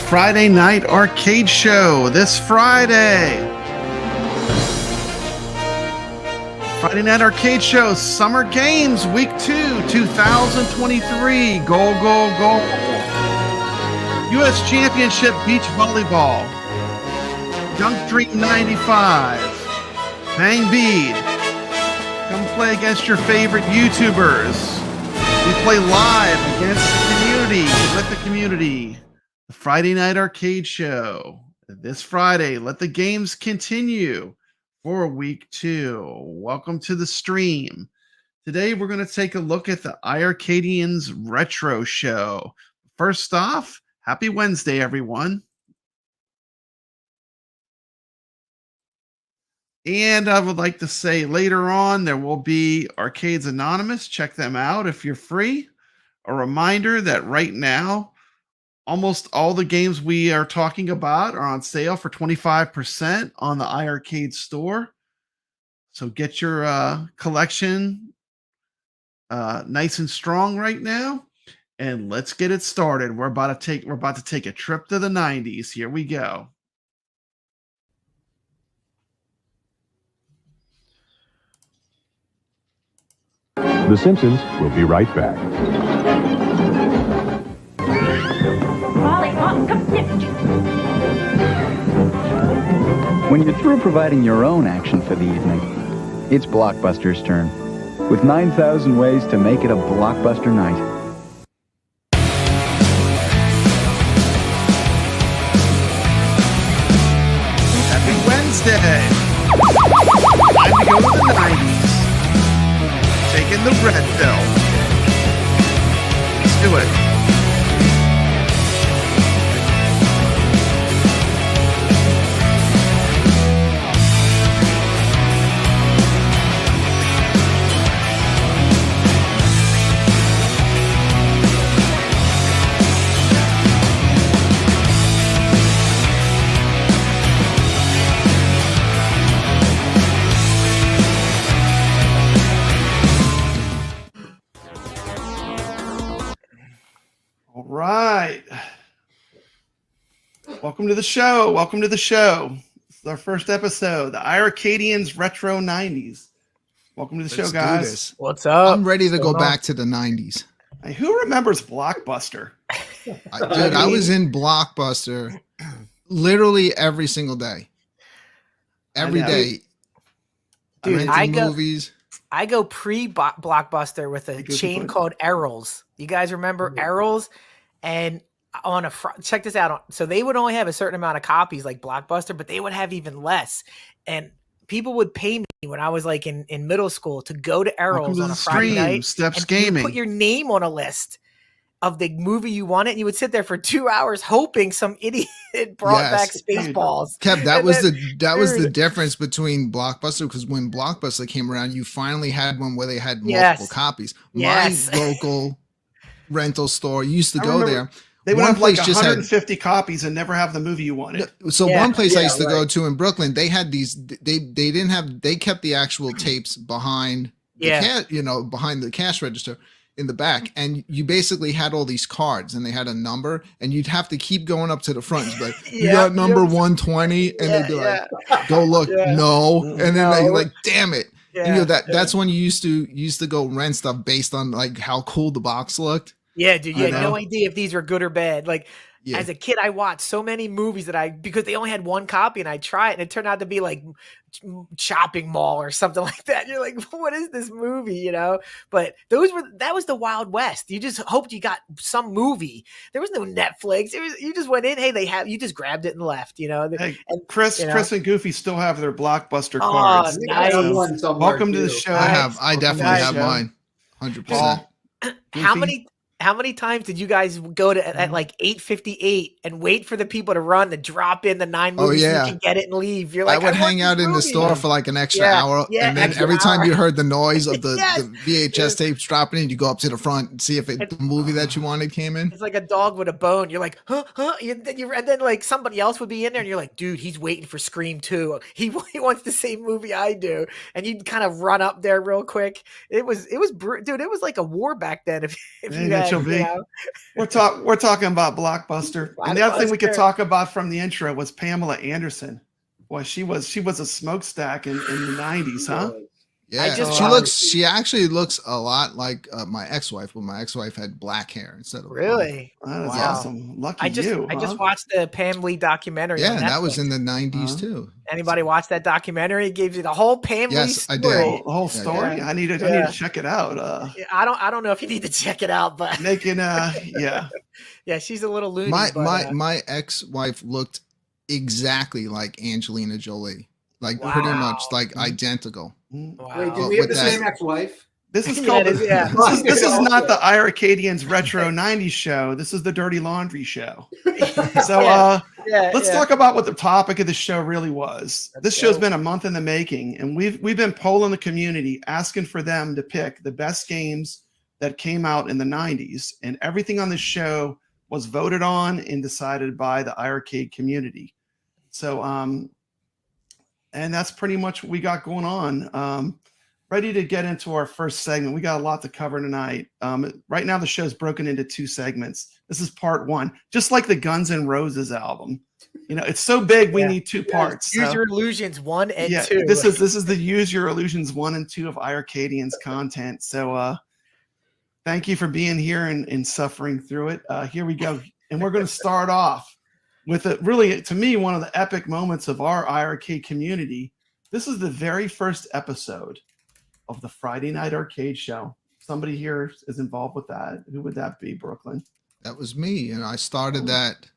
Friday Night Arcade Show this Friday. Friday Night Arcade Show, Summer Games, Week 2, 2023. Goal, goal, goal. U.S. Championship Beach Volleyball. Dunk Dream 95. Bang Bead. Come play against your favorite YouTubers. We play live against the community, with the community. The Friday Night Arcade Show. This Friday, let the games continue for week 2. Welcome to the stream. Today, we're going to take a look at the iiRcadians Retro Show. First off, happy Wednesday, everyone. And I would like to say later on, there will be Arcades Anonymous. Check them out if you're free. A reminder that right now, almost all the games we are talking about are on sale for 25% on the iiRcade store. So get your collection nice and strong right now, and let's get it started. We're about to take a trip to the 90s. Here we go. The Simpsons will be right back. When you're through providing your own action for the evening, it's Blockbuster's turn, with 9,000 ways to make it a blockbuster night. Happy Wednesday. Time to go to the 90s. Taking the red pill. Let's do it. All right. Welcome to the show. Welcome to the show. This is our first episode, the iiRcadians Retro 90s. Welcome to the show, guys. What's up? I'm ready to go back to the 90s. Hey, who remembers Blockbuster? Dude, I was in Blockbuster literally every single day. Every day. Dude, Movies. I go pre-Blockbuster with a chain called Errol's. You guys remember Errol's? And on check this out. So they would only have a certain amount of copies like Blockbuster, but they would have even less. And people would pay me when I was like in middle school to go to Errol's on a Friday night. Steps and Gaming. Put your name on a list of the movie you wanted. And you would sit there for 2 hours hoping some idiot brought back Spaceballs. Kev, that was the difference between Blockbuster, because when Blockbuster came around, you finally had one where they had multiple copies. My local rental store used to go there. They would have like 150 copies and never have the movie you wanted. So one place I used to go to in Brooklyn, they had these. They kept the actual tapes behind behind the cash register in the back, and you basically had all these cards, and they had a number, and you'd have to keep going up to the front. But you got number 120, and they'd be like, "Go look, no," and then they like, "Damn it." And, that's when you used to go rent stuff based on like how cool the box looked. Yeah, dude, you had no idea if these were good or bad. Like, as a kid, I watched so many movies because they only had one copy, and I tried it, and it turned out to be like Shopping Mall or something like that. You're like, what is this movie, you know? But that was the Wild West. You just hoped you got some movie. There was no Netflix. You just went in, you just grabbed it and left, you know? Hey, and Chris and Goofy still have their Blockbuster cards. Nice. Welcome to the show. I definitely have mine. 100%. How many times did you guys go to at like 8:58 and wait for the people to run to drop in the 9 movies so you can get it and leave? You're like, I would hang out in the store for like an extra hour, and then every time you heard the noise of the VHS tapes dropping in, you go up to the front and see if the movie that you wanted came in. It's like a dog with a bone. You're like, huh? And then like somebody else would be in there, and you're like, dude, he's waiting for Scream 2. He wants the same movie I do, and you'd kind of run up there real quick. It was dude. It was like a war back then. If you had Rachel V. We're talking about Blockbuster, and the other thing we could talk about from the intro was Pamela Anderson. Boy, she was a smokestack in the 90s, huh? Yeah, she actually looks a lot like my ex-wife, but my ex-wife had black hair instead of really. That is awesome. Lucky I just watched the Pam Lee documentary. Yeah, that was in the 90s too. Anybody watch that documentary? It gives you the whole Pam Lee story. I did. The whole story. Yeah. I need to check it out. I don't know if you need to check it out, but yeah, she's a little loony. My ex-wife looked exactly like Angelina Jolie, like pretty much like identical. Wow. Wait, did we have the same ex-wife? This is called. This is not the iiRcadians Retro 90s show. This is the Dirty Laundry show. So let's talk about what the topic of the show really was. This show's been a month in the making, and we've been polling the community, asking for them to pick the best games that came out in the 90s, and everything on this show was voted on and decided by the iiRcade community. So and that's pretty much what we got going on. Ready to get into our first segment. We got a lot to cover tonight. Right now, the show's broken into 2 segments. This is part 1, just like the Guns N' Roses album. You know, it's so big we need 2 parts. Use Your Illusions 1 and 2. This is the Use Your Illusions 1 and 2 of iiRcadians content. So thank you for being here and suffering through it. Here we go, and we're going to start off with really, to me, one of the epic moments of our iiRcade community. This is the very first episode of the Friday Night Arcade Show. Somebody here is involved with that. Who would that be, Brooklyn? That was me, and I started that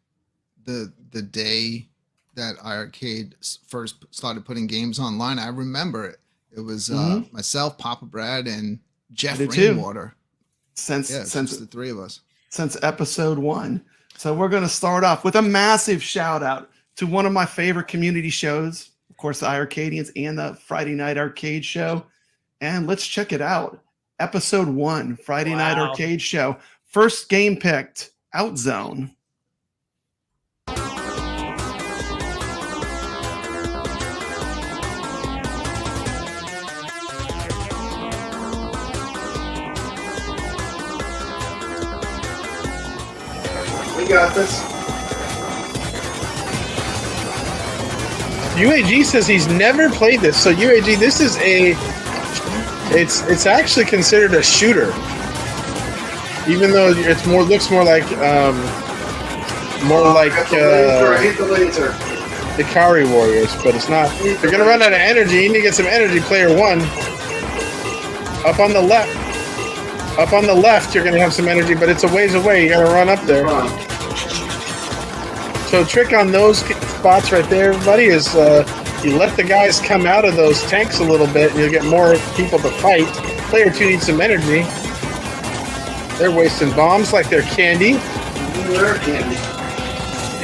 the day that iiRcade first started putting games online. I remember it. It was myself, Papa Brad, and Jeff Rainwater. Since the 3 of us. Since episode 1. So we're going to start off with a massive shout out to one of my favorite community shows, of course, the iiRcadians and the Friday Night Arcade Show. And let's check it out. Episode 1, Friday Night Arcade Show. First game picked, Outzone. We got this. UAG says he's never played this. So UAG, this is it's actually considered a shooter, even though it's looks more like the Ikari Warriors, but it's not. You're gonna run out of energy. You need to get some energy. Player 1, up on the left, you're gonna have some energy, but it's a ways away. You gotta run up there. So trick on those spots right there, everybody, is you let the guys come out of those tanks a little bit, and you'll get more people to fight. Player 2 needs some energy. They're wasting bombs like they're candy. They're candy.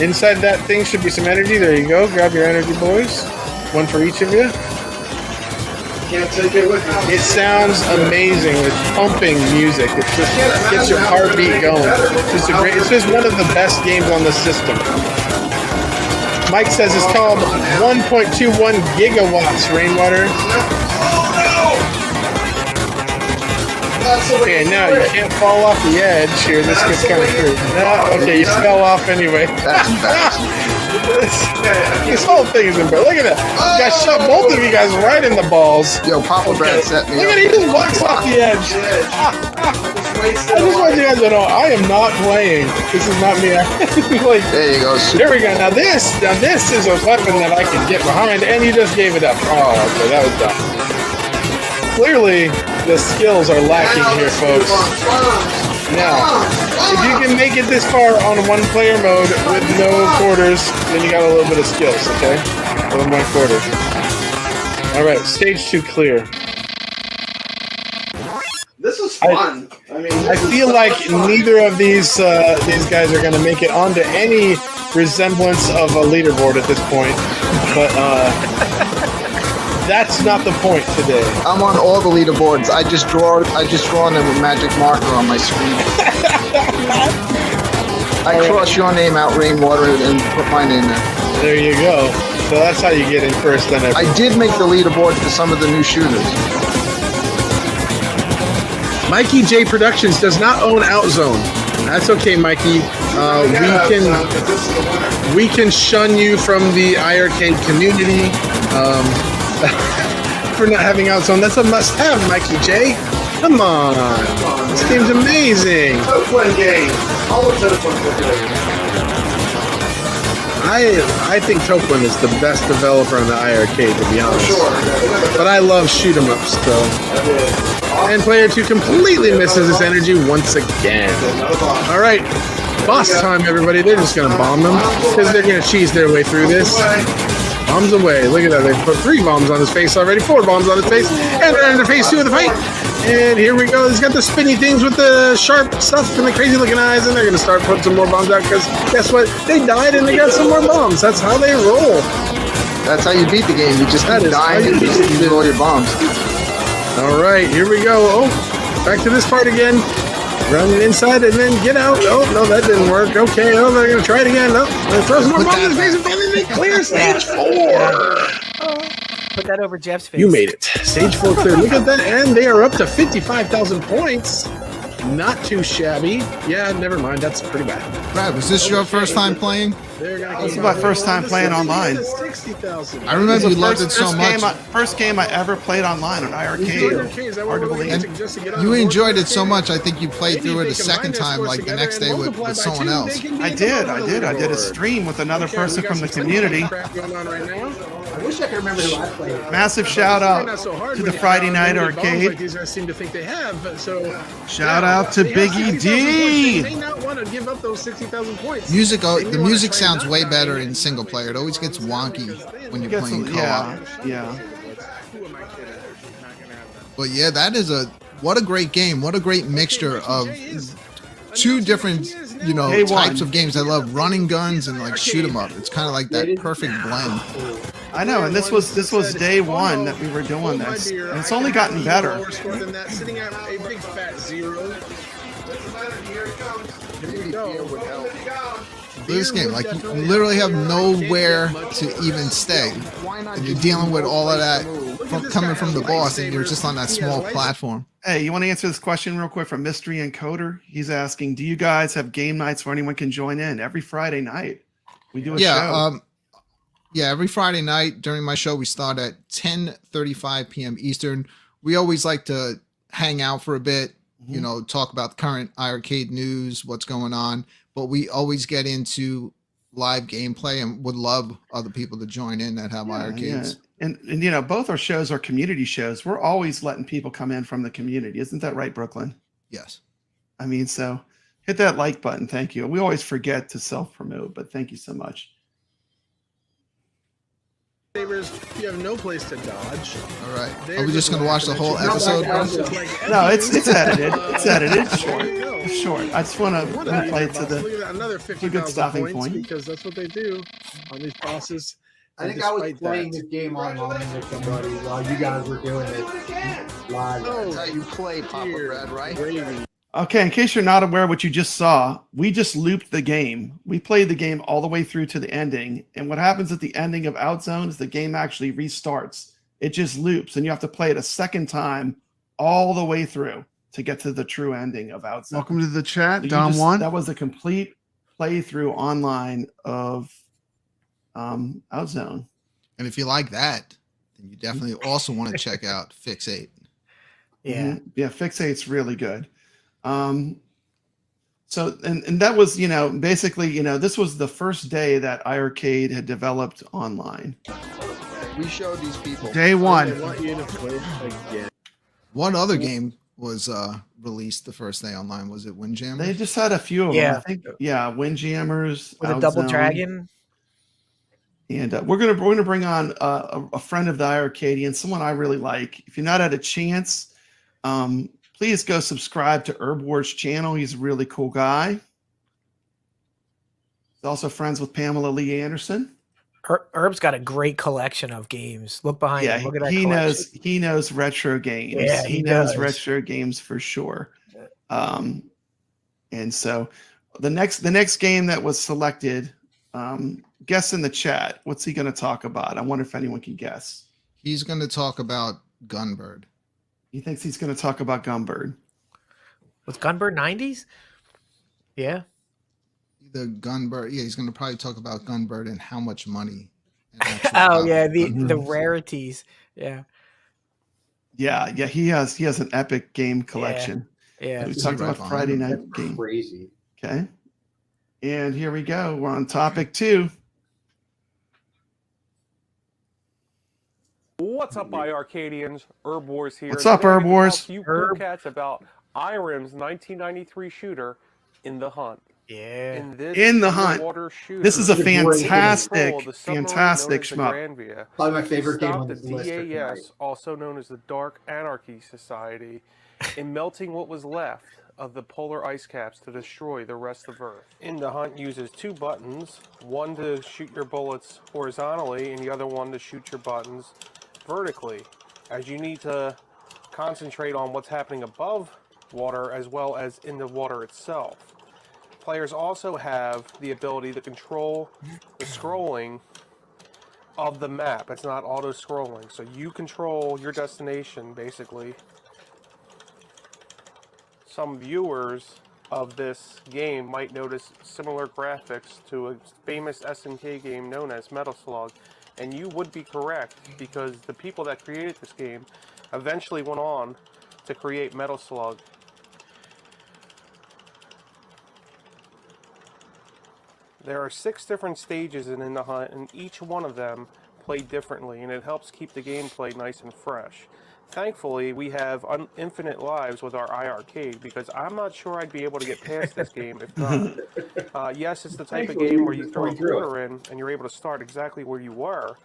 Inside that thing should be some energy. There you go. Grab your energy, boys. 1 for each of you. Can't take it with you. It sounds amazing with pumping music. It just gets your heartbeat going. It's just one of the best games on the system. Mike says it's called 1.21 gigawatts, Rainwater. Okay, now you can't fall off the edge here. This gets kind of crazy. Okay, you fell off anyway. This whole thing is embarrassing. Look at that. You guys shot both of you guys right in the balls. Yo, Papa Brad set me up. Look at it, he just walks off the edge. I just want you guys to know I am not playing. This is not me. Like, there you go. There we go. Now this is a weapon that I can get behind, and you just gave it up. Oh, okay, that was dumb. Clearly, the skills are lacking here, folks. Now, if you can make it this far on 1-player mode with no quarters, then you got a little bit of skills, okay? 1 quarter. All right, stage 2 clear. This is fun. I feel like neither of these guys are going to make it onto any resemblance of a leaderboard at this point, but that's not the point today. I'm on all the leaderboards. I just draw them with magic marker on my screen. I cross your name out, Rainwater, and put my name there. There you go. So that's how you get in first. Then I did make the leaderboard for some of the new shooters. Mikey J Productions does not own OutZone. That's okay, Mikey. We can shun you from the iiRcade community for not having OutZone. That's a must-have, Mikey J. Come on. This game's amazing. Game. All of I think Toquin is the best developer on the iiRcade, to be honest. Sure. But I love SHMUPS still. And player 2 completely misses his energy once again. All right, boss time, everybody. They're just going to bomb them because they're going to cheese their way through this. Bombs away. Look at that. They put 3 bombs on his face already, 4 bombs on his face, and they're into phase 2 of the fight. And here we go. He's got the spinny things with the sharp stuff and the crazy looking eyes, and they're going to start putting some more bombs out because guess what? They died and they got some more bombs. That's how they roll. That's how you beat the game. You just keep dying and just use all your bombs. All right, here we go. Oh, back to this part again. Run inside and then get out. Oh, no, that didn't work. Okay, oh, they're going to try it again. Oh, throw some more bombs in his face and finally they clear stage 4. Put that over Jeff's face. You made it. Stage 4 clear. Look at that. And they are up to 55,000 points. Not too shabby. Yeah, never mind. That's pretty bad. Brad, was this your first time playing? This is my first time playing online. I remember you loved it so much. First game I ever played online on iiRcade. Hard to believe. And you enjoyed it so much, I think you played through it a second time, like the next day with someone else. I did a stream with another person from the community. I wish I could remember who I played. Massive shout out to the Friday Night Arcade. These guys seem to think they have. So shout out to Biggie D. They may not want to give up those 60,000 points. The music sounds way better in single player. It always gets wonky when you're playing co-op. Yeah. But yeah, that is what a great game. What a great mixture of 2 different, types of games. I love running guns and like shoot 'em up. It's kind of like that perfect blend. I know, and this was day 1 that we were doing this, and it's only gotten better. This game, like you literally have nowhere to even stay, and you're dealing with all of that coming from the boss, and you're just on that small platform. Hey, you want to answer this question real quick from Mystery Encoder? He's asking, do you guys have game nights where anyone can join in? Every Friday night we do a show. Every Friday night during my show we start at 10:35 p.m. Eastern. We always like to hang out for a bit, talk about the current iiRcade news, what's going on, but we always get into live gameplay and would love other people to join in that have iiRcades. Yeah. And both our shows are community shows. We're always letting people come in from the community. Isn't that right, Brooklyn? Yes. I mean, so hit that like button. Thank you. We always forget to self-promote, but thank you so much. You have no place to dodge. All right. Are we just going to watch the whole episode? No, it's edited. It's edited. It's short. I just want to play it to the good stopping point. Because that's what they do on these bosses. I think I was playing this game online with somebody while you guys were doing it live. That's how you play, Papa Brad, right? Okay, in case you're not aware of what you just saw, we just looped the game. We played the game all the way through to the ending. And what happens at the ending of OutZone is the game actually restarts. It just loops, and you have to play it a second time all the way through to get to the true ending of OutZone. Welcome to the chat, So Dom1. that was a complete playthrough online of OutZone. And if you like that, then you definitely also want to check out Fix 8. Yeah. Mm-hmm. Yeah, Fix 8's really good. So that was, basically, this was the first day that iiRcade had developed online. We showed these people. Day 1. I want you to play again. What other game was released the first day online? Was it Windjammer? They just had a few of them. I think, Windjammers. With a double dragon. And we're gonna bring on a friend of the iiRcadians, someone I really like. If you're not at a chance, please go subscribe to Herb Ward's channel. He's a really cool guy. He's also friends with Pamela Lee Anderson. Herb's got a great collection of games. Look behind him. Look at that collection. He knows retro games. Yeah, he knows retro games for sure. And so the next game that was selected, guess in the chat. What's he going to talk about? I wonder if anyone can guess. He's going to talk about Gunbird. He thinks he's going to talk about Gunbird. Was Gunbird 90s? Yeah. The Gunbird. Yeah, he's going to probably talk about Gunbird and how much money. An actual Oh copy yeah, of Gunbird the is. rarities. Yeah. Yeah, he has an epic game collection. Yeah. We Is he talked right about behind Friday him? night That's game. crazy. Okay. And here we go. We're on topic 2. What's up, iiRcadians? Herb Wars here. What's up, Today I Herb get to Wars? talk to you Herb. cool cats about iRim's 1993 shooter, In the Hunt. Yeah. In this In the Hunt. underwater shooter, This is a It's a great fantastic, control of the submarine fantastic known as the shmup. Granvia. Probably my favorite game Stop on the this list for tonight. DAS, also known as the Dark Anarchy Society, in melting what was left of the polar ice caps to destroy the rest of Earth. In the Hunt uses 2 buttons, one to shoot your bullets horizontally and the other one to shoot your buttons vertically, as you need to concentrate on what's happening above water as well as in the water itself. Players also have the ability to control the scrolling of the map. It's not auto-scrolling, so you control your destination, basically. Some viewers of this game might notice similar graphics to a famous SNK game known as Metal Slug, and you would be correct, because the people that created this game eventually went on to create Metal Slug. There are 6 different stages in the Hunt, and each one of them play differently, and it helps keep the gameplay nice and fresh. Thankfully, we have infinite lives with our iiRcade, because I'm not sure I'd be able to get past this game if not. Yes, it's the type of game where you throw a quarter in and you're able to start exactly where you were,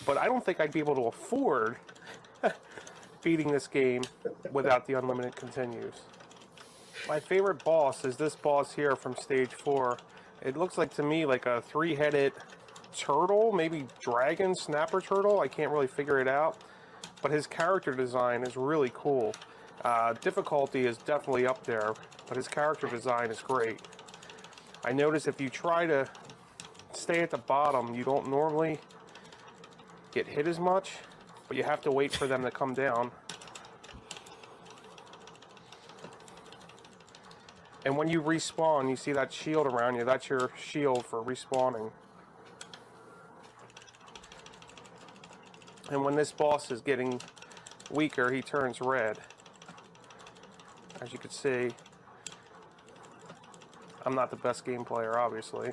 but I don't think I'd be able to afford beating this game without the unlimited continues. My favorite boss is this boss here from stage 4. It looks like to me like a 3-headed turtle, maybe dragon, snapper turtle. I can't really figure it out, but his character design is really cool. Difficulty is definitely up there, but his character design is great. I notice if you try to stay at the bottom, you don't normally get hit as much, but you have to wait for them to come down. And when you respawn, you see that shield around you. That's your shield for respawning. And when this boss is getting weaker, he turns red. As you can see, I'm not the best game player, obviously.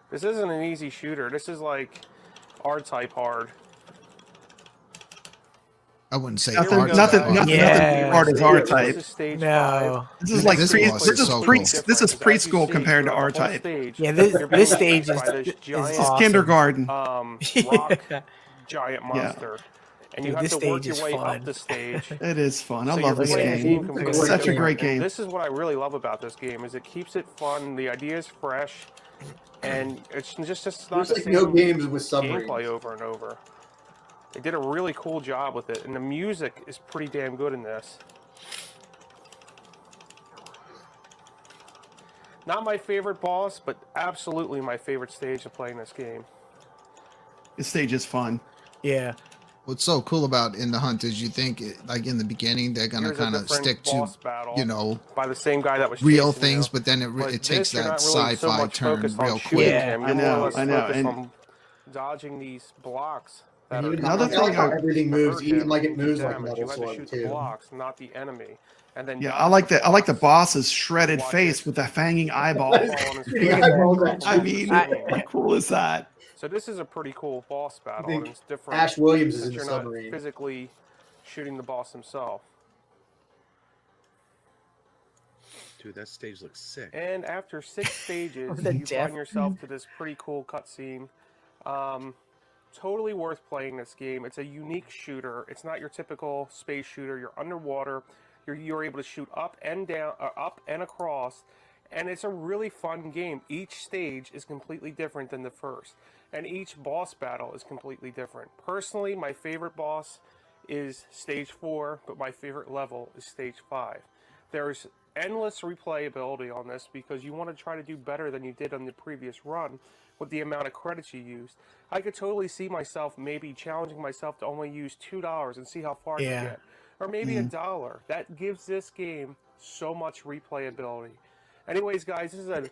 This isn't an easy shooter. This is like R-type hard. I wouldn't say Nothing hard. hard as R-type. This is stage No. 5. This is like This boss is so cool. this is preschool compared to R-type. Yeah, this stage is This is awesome. kindergarten. Rock giant monster. And you Dude, have this to work stage your is way fun. up the stage. It is fun. I So love you're this playing a game. completely It's such a different. great game. This is what I really love about this game, is it keeps it fun, the idea is fresh, and it's just not There's the like same no games with submarines. gameplay over and over. They did a really cool job with it, and the music is pretty damn good in this. Not my favorite boss, but absolutely my favorite stage of playing this game. This stage is fun. Yeah. What's so cool about In the Hunt is you think, like in the beginning, they're gonna Here's a kind of different stick to, boss battle you know, by the same guy that was real chasing things, you. but then But it takes this, you're that not really so sci-fi much turn focused on real shooting quick. Yeah, him. I You're more or know, less I know, focused and- on dodging these blocks that And are even Another I thing like how I- everything that moves, hurt even him like it and do moves like damage. Metal You had to Slug shoot the too. blocks, not the enemy. And then Yeah, dodge I like the blocks. boss's shredded Watch face it. with that fanging eyeball. Fall on his Yeah, face. eyeballs that I mean, how cool is that? So this is a pretty cool boss I battle, think and it's different. Ash Williams is since in the you're not submarine. physically shooting the boss himself. Dude, that stage looks sick. And after 6 stages, The you death. find yourself to this pretty cool cutscene. Totally worth playing this game. It's a unique shooter. It's not your typical space shooter. You're underwater. You're able to shoot up and down, up and across, and it's a really fun game. Each stage is completely different than the first, and each boss battle is completely different. Personally, my favorite boss is stage 4, but my favorite level is stage 5. There's endless replayability on this because you want to try to do better than you did on the previous run with the amount of credits you used. I could totally see myself maybe challenging myself to only use $2 and see how far I can get. Or maybe $1. That gives this game so much replayability. Anyways, guys, this is a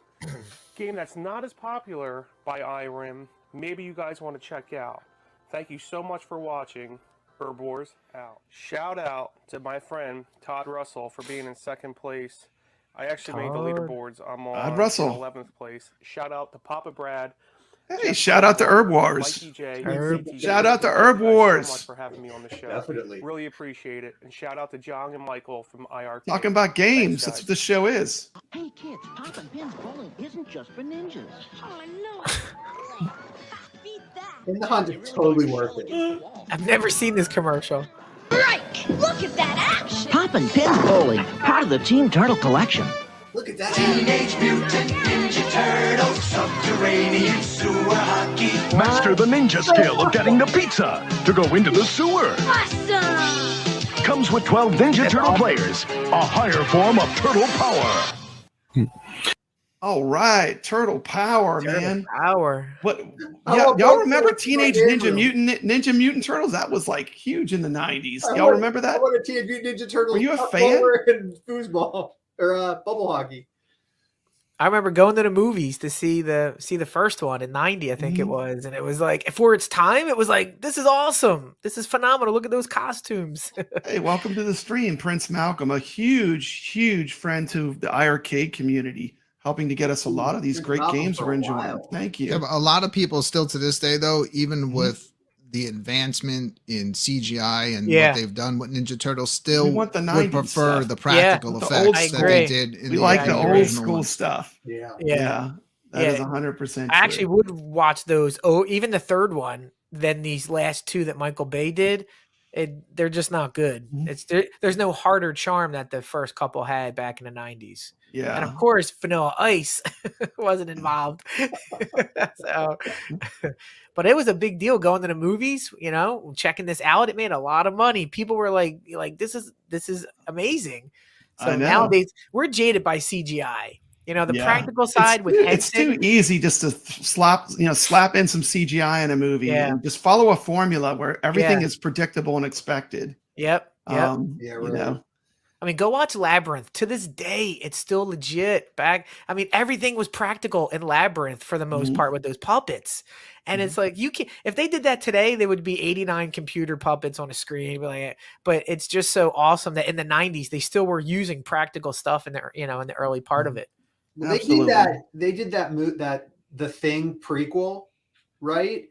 game that's not as popular by iRim. Maybe you guys want to check out. Thank you so much for watching. Herb Wars out. Shout out to my friend Todd Russell for being in second place. I actually made the leaderboards. I'm on 11th place. Shout out to Papa Brad. Hey, shout out to Herb Wars. Mikey J, shout out to Herb Wars. So much for having me on the show. Definitely. Really appreciate it. And shout out to John and Michael from iiRcade. Talking about games. That's what this show is. Hey kids, pop and pins bowling isn't just for ninjas. Oh no. In the hunt, it's totally worth it. I've never seen this commercial. Right! Look at that action! Pop and pins bowling, part of the Team Turtle collection. Look at that. Teenage Mutant Ninja Turtles, subterranean sewer hockey. Master the ninja skill of getting the pizza to go into the sewer. Awesome! Comes with 12 Ninja Turtle players, a higher form of turtle power. All right, Turtle Power, man. Power. What? Yeah, y'all remember Teenage Ninja Mutant Turtles? That was like huge in the 90s. Y'all remember that? I want a Teenage Mutant Ninja Turtles. Were you a fan? And foosball or bubble hockey. I remember going to the movies to see the first one in '90, I think it was, and it was like for its time, it was like, this is awesome, this is phenomenal. Look at those costumes. Hey, welcome to the stream, Prince Malcolm, a huge friend to the iiRcade community, helping to get us a lot of these great games we're enjoying. Thank you. Yeah, but a lot of people still to this day, though, even with the advancement in CGI and what they've done with Ninja Turtles, still would prefer stuff. the practical effects that they did. We like the old school stuff. Yeah. That is 100%. I actually would watch those. Oh, even the third one. Then these last two that Michael Bay did, they're just not good. There's no harder charm that the first couple had back in the 90s. Yeah. And of course, Vanilla Ice wasn't involved. So, but it was a big deal going to the movies, checking this out. It made a lot of money. People were like this is amazing. So nowadays we're jaded by CGI. The practical side it's too easy just to slap in some CGI in a movie and just follow a formula where everything is predictable and expected. Yep. Really. I mean, go watch Labyrinth. To this day, it's still legit. Everything was practical in Labyrinth for the most part with those puppets. And it's like, if they did that today, there would be 89 computer puppets on a screen. But it's just so awesome that in the 90s, they still were using practical stuff in the early part of it. Well, they did that The Thing prequel, right?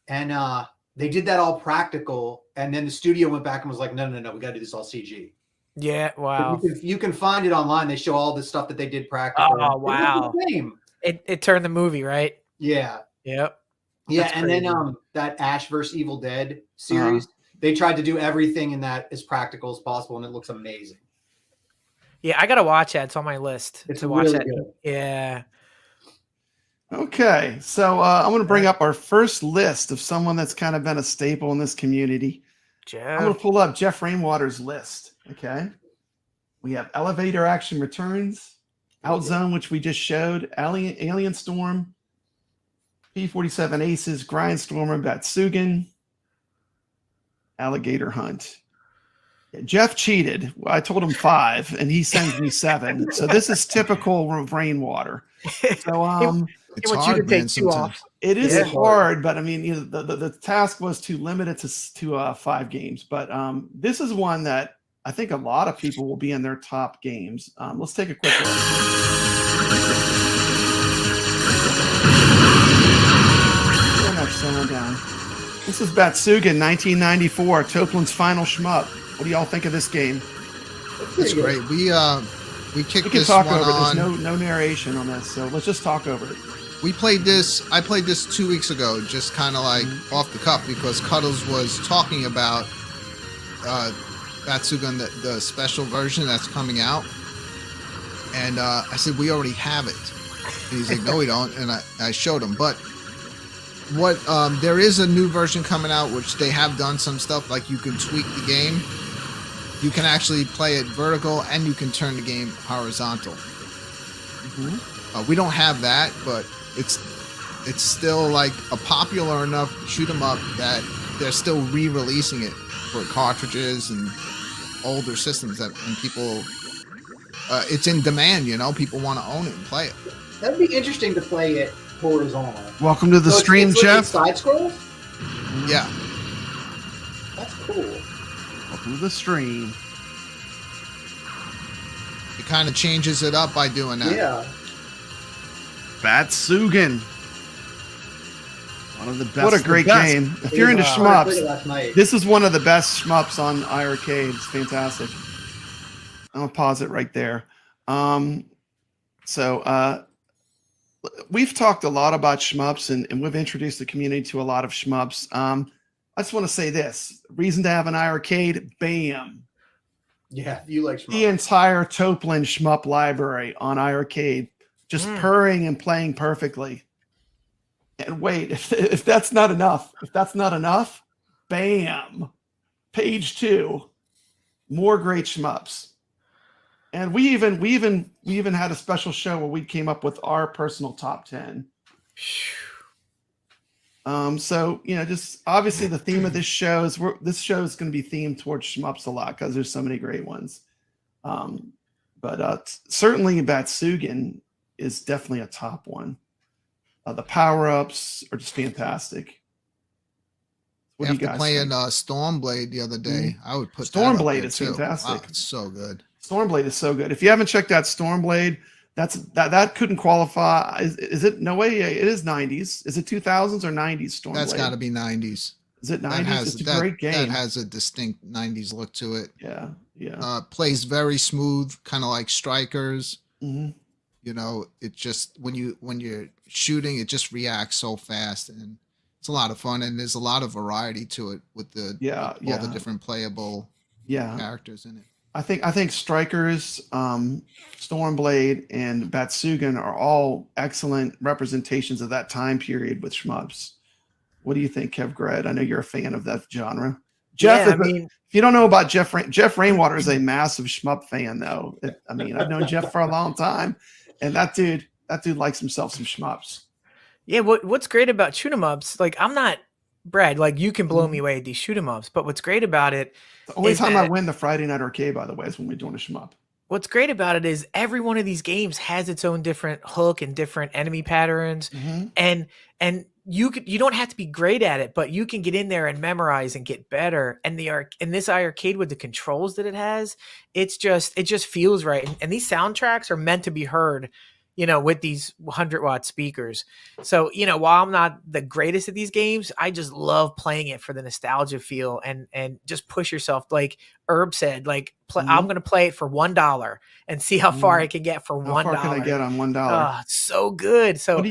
And they did that all practical. And then the studio went back and was like, no, we got to do this all CG. Yeah, wow. You can find it online. They show all the stuff that they did practical. Oh, wow. It turned the movie, right? Yeah. Yep. Yeah, and then that Ash vs. Evil Dead series, they tried to do everything in that as practical as possible, and it looks amazing. Yeah, I gotta watch that. It's on my list to watch really that. Good. Yeah. Okay, so I'm going to bring up our first list of someone that's kind of been a staple in this community. I'm going to pull up Jeff Rainwater's list. Okay, we have Elevator Action Returns, Outzone, which we just showed, Alien Storm, P-47 Aces, Grindstormer, Batsugan, Alligator Hunt. Jeff cheated. I told him 5, and he sends me 7. So this is typical of Rainwater. So it's hard, man, sometimes. It is hard, but I mean, the task was to limit it to 5 games. But this is one that I think a lot of people will be in their top games. Let's take a quick look. Turn that sound down. This is Batsugan, 1994, Toplin's final shmup. What do y'all think of this game? It's great. We kicked this talk one over it. on. There's no narration on this, so let's just talk over it. We played this. I played this 2 weeks ago, just kind of like off the cuff, because Cuddles was talking about Batsugan, the special version that's coming out, and I said we already have it, and he's like, no, we don't, and I showed him. But what there is a new version coming out, which they have done some stuff like you can tweak the game, you can actually play it vertical and you can turn the game horizontal. We don't have that, but it's still like a popular enough shoot 'em up that they're still re-releasing it for cartridges and older systems and people. It's in demand, you know. People want to own it and play it. That'd be interesting to play it horizontal. Welcome to the stream, it's Jeff. Side scrolls. Yeah, that's cool. Welcome to the stream. It kind of changes it up by doing that. Yeah. Batsugan. One of the best. What a great game. If you're into shmups, this is one of the best shmups on iiRcade. It's fantastic. I'll pause it right there. We've talked a lot about shmups and we've introduced the community to a lot of shmups. I just want to say this. Reason to have an iiRcade, bam. Yeah, you like shmup. The entire Toplin shmup library on iiRcade, just purring and playing perfectly. And wait, if that's not enough, bam, page 2, more great shmups. And we even had a special show where we came up with our personal top 10. So just obviously the theme of this show is going to be themed towards shmups a lot because there's so many great ones. But certainly Batsugan is definitely a top one. The power-ups are just fantastic. What do you guys playing think? Stormblade the other day, I would put Stormblade is fantastic. Wow, it's so good. Stormblade is so good. If you haven't checked out Stormblade, that couldn't qualify. Is it? No way. It is 90s. Is it 2000s or 90s? Stormblade. That's got to be 90s. Is it 90s? It's a great game. That has a distinct 90s look to it. Yeah. Plays very smooth, kind of like Strikers. Mm-hmm. You know, it just when you're shooting, it just reacts so fast, and it's a lot of fun. And there's a lot of variety to it with all the different playable characters in it. I think Strikers, Stormblade, and Batsugan are all excellent representations of that time period with shmups. What do you think, kevgret? I know you're a fan of that genre. Jeff, if you don't know about Jeff Rainwater is a massive shmup fan, though. I've known Jeff for a long time, and that dude likes himself some shmups. Yeah, what's great about shoot 'em ups? Like, I'm not Brad. Like, you can blow me away at these shoot 'em ups, but what's great about it? The only time I win the Friday Night Arcade, by the way, is when we're doing a shmup. What's great about it is every one of these games has its own different hook and different enemy patterns, and you don't have to be great at it, but you can get in there and memorize and get better. And this iiRcade with the controls that it has, it just feels right. And these soundtracks are meant to be heard, with these 100-watt speakers. So, while I'm not the greatest at these games, I just love playing it for the nostalgia feel and just push yourself. Like Herb said, I'm going to play it for $1 and see how far I can get for $1. How far can I get on $1? Oh, it's so good. So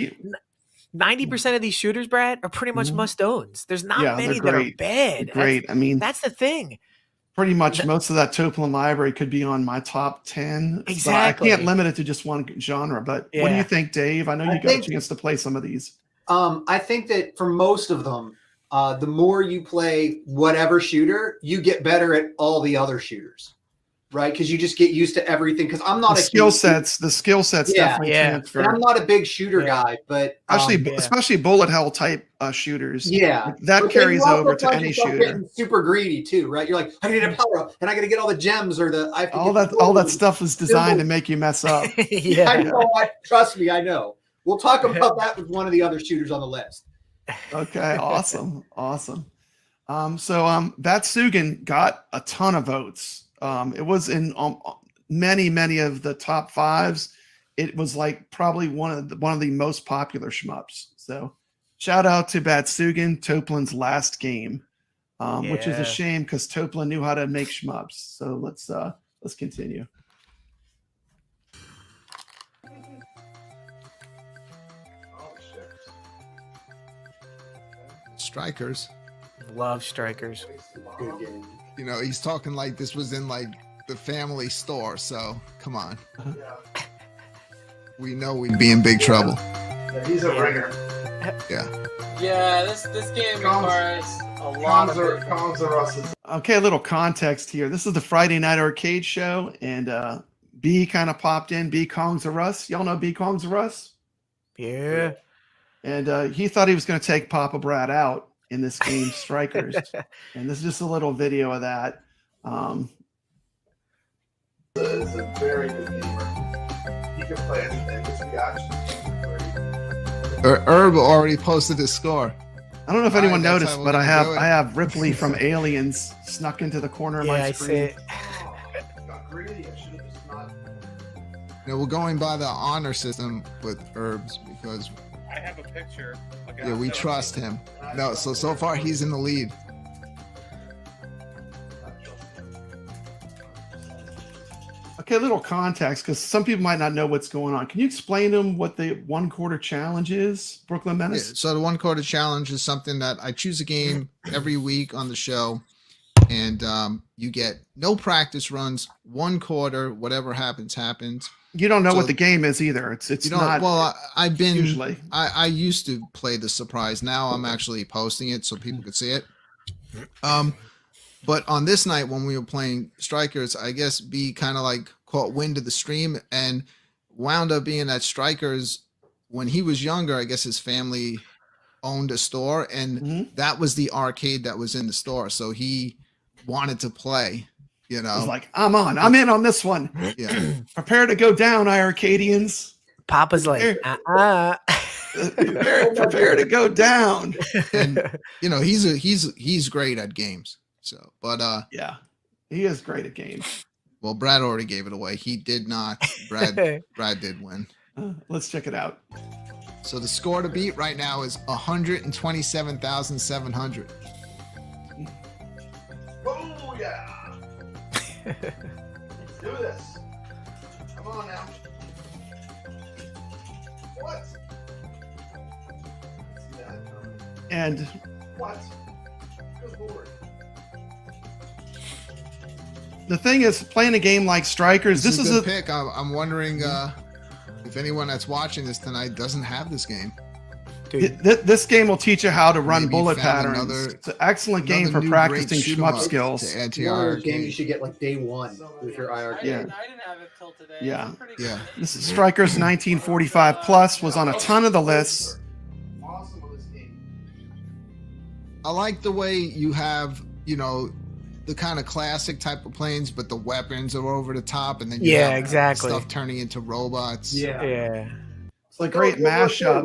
90% of these shooters, Brad, are pretty much must-owns. There's not many that are bad. Great. That's the thing. Pretty much most of that Toplin library could be on my top 10. Exactly. I can't limit it to just one genre. But what do you think, Dave? I know you got a chance to play some of these. I think that for most of them, the more you play whatever shooter, you get better at all the other shooters, right? Because you just get used to everything. Because I'm not the skill sets definitely transfer. And I'm not a big shooter guy, but especially bullet hell type shooters. Yeah, that carries over to any shooter. Super greedy too, right? You're like, I need a power up, and I got to get all the gems or all that stuff is designed to make you mess up. I know. Trust me, I know. We'll talk about that with one of the other shooters on the list. Okay, awesome. So Batsugan got a ton of votes. It was in many of the top 5s. It was probably one of the most popular shmups. So shout out to Batsugan, Toplin's last game, which is a shame because Toplin knew how to make shmups. So let's continue. Strikers. Love Strikers. Good game. He's talking like this was in the family store. So come on. We know we'd be in big trouble. Yeah, he's a ringer. Yeah, this game requires a lot of patience. Okay, a little context here. This is the Friday Night Arcade show, and B kind of popped in. B Kongs of Us. Y'all know B Kongs of Us? Yeah. And he thought he was going to take Papa Brad out in this game, Strikers. And this is just a little video of that. It's a very good gamer. He can play anything. It's the action. Herb already posted his score. I don't know if anyone noticed, but I have Ripley from Aliens snuck into the corner of my screen. I see it. Got greedy. I should have just not. You know, we're going by the honor system with Herbs because I have a picture. yeah, we trust him. No, so far he's in the lead. Okay, a little context because some people might not know what's going on. Can you explain to them what the 1/4 challenge is, Brooklyn Menace? Yeah, so the 1/4 challenge is something that I choose a game every week on the show, and you get no practice runs, 1/4, whatever happens. You don't know what the game is either. It's not. Well, I've been usually. I used to play the surprise. Now I'm actually posting it so people could see it. But on this night when we were playing Strikers, I guess B kind of like caught wind of the stream and wound up being at Strikers when he was younger. I guess his family owned a store, and that was the arcade that was in the store. So he wanted to play. You know, He's like, I'm in on this one. Yeah. Prepare to go down, iiRcadians. Papa's like, prepare to go down. And you know, he's great at games. So, but yeah, he is great at games. Well, Brad already gave it away. He did not. Brad did win. Let's check it out. So the score to beat right now is 127,700. Oh yeah. Let's do this. Come on now. What? And what? Good Lord. The thing is, playing a game like Strikers, this is a good pick. I'm wondering if anyone that's watching this tonight doesn't have this game. This game will teach you how to run bullet patterns. It's an excellent game for practicing shmup skills. One of those games you should get like day one with your iiRcade. Yeah. I didn't have it till today. Yeah. Yeah. This is Strikers 1945 Plus, was on a ton of the lists. I like the way you have, you know, the kind of classic type of planes, but the weapons are over the top, and then you have exactly stuff turning into robots. Yeah. It's a great mashup.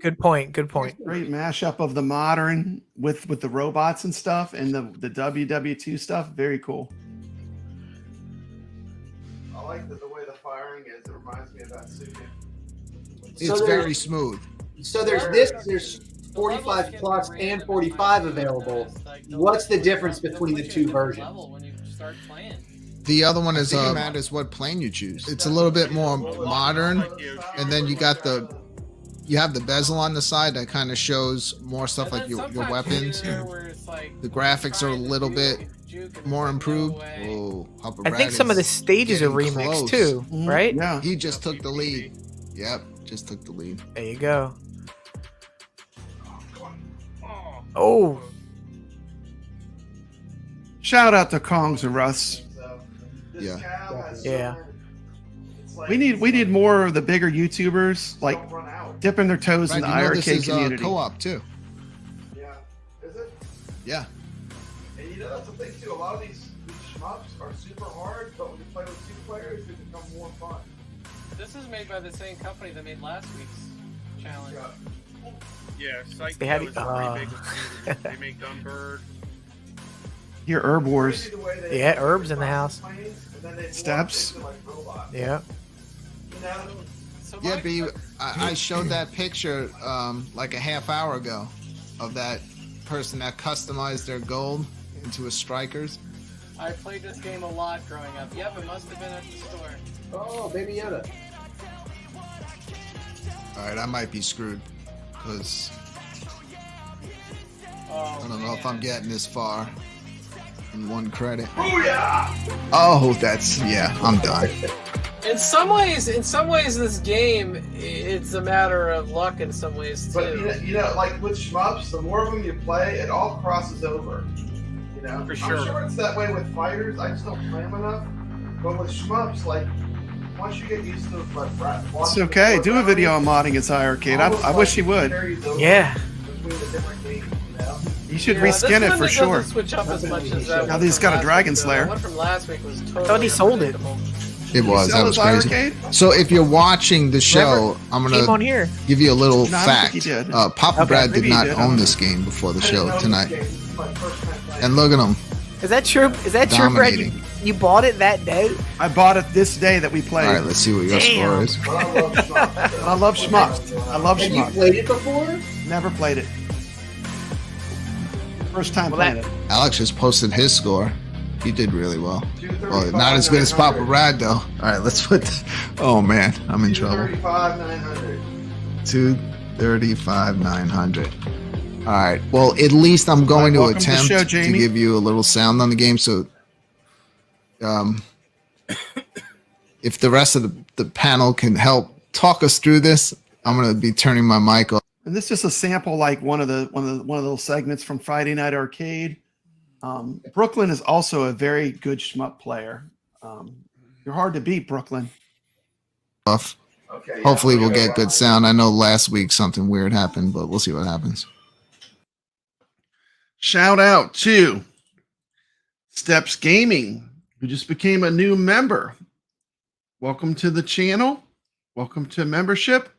Good point. Great mashup of the modern with the robots and stuff, and the WW2 stuff. Very cool. I like the way the firing is. It reminds me of that suit. It's very smooth. So there's 45 plus and 45 available. What's the difference between the two versions? The other one is matters what plane you choose. It's a little bit more modern, and then you have the bezel on the side that kind of shows more stuff like your weapons. The graphics are a little bit more improved. Whoa, Papa I think some of the stages are remixed too, right? Yeah. He just took the lead. Yep, just took the lead. There you go. Oh. Shout out to Kongs and Russ. Yeah. We need more of the bigger YouTubers like dipping their toes in the iiRcade community. Co-op too. Yeah. Is it? Yeah. And you know that's the thing too. A lot of these shmups are super hard, but when you play with 2 players, it becomes more fun. This is made by the same company that made last week's challenge. Yeah, Psych They had is pretty big with computers. They make Gunbird. Your Herb Wars. Yeah, Herb's in the house. Steps. Yeah. Yeah, B, I showed that picture like a half hour ago of that person that customized their gold into a Strikers. I played this game a lot growing up. Yep, it must have been at the store. Oh, Baby Yoda. All right, I might be screwed because I don't know if I'm getting this far in 1 credit. Booyah! Oh, I'm done. In some ways, this game, it's a matter of luck in some ways too. But you know, like with shmups, the more of them you play, it all crosses over. You know, For sure. I'm sure it's that way with fighters. I just don't play them enough. But with shmups, like once you get used to like it's okay. Do a video on modding its iiRcade. I wish he would. Yeah. You should reskin it for sure. Switch up as much as Now that he's got a Dragon Slayer. The one from last week was totally. I thought he sold it. It was. sell That was his crazy. iiRcade? So if you're watching the show, I'm Came on gonna here. give you a little No, I don't fact. think he did. Papa Okay, Brad did maybe he not did, I own don't this game before the show tonight. And look at him. Is that true? Is that true, Brad? Dominating. You bought it that day? I bought it this day that we played. All right, let's see what your score is. I love shmups. I love Have you shmups. played it before? Never played it. First time Well, playing that- it. Alex just posted his score. He did really well. Well, not as good as Papa Brad though. All right, let's put. Oh man, I'm in trouble. 235,900. 235,900. All right. Well, at least I'm going to Welcome to the attempt show, to Jamie. give you a little sound on the game. So, if the rest of the panel can help talk us through this, I'm going to be turning my mic off. And this is just a sample, like one of those segments from Friday Night Arcade. Brooklyn is also a very good shmup player. You're hard to beat, Brooklyn. Off. Okay, yeah, Hopefully, we'll go get on. good sound. I know last week something weird happened, but we'll see what happens. Shout out to Steps Gaming, who just became a new member. Welcome to the channel. Welcome to membership.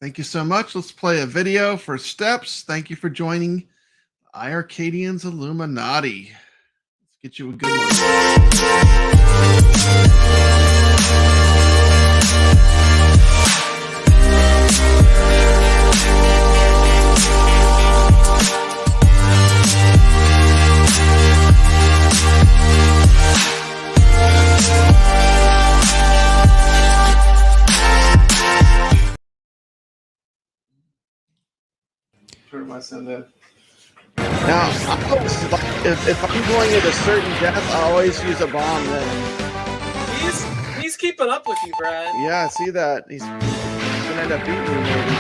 Thank you so much. Let's play a video for Steps. Thank you for joining iiRcadians Illuminati. Let's get you a good one. Now, if I'm going at a certain depth, I always use a bomb then. He's keeping up with you, Brad. Yeah, I see that. He's gonna end up beating me maybe.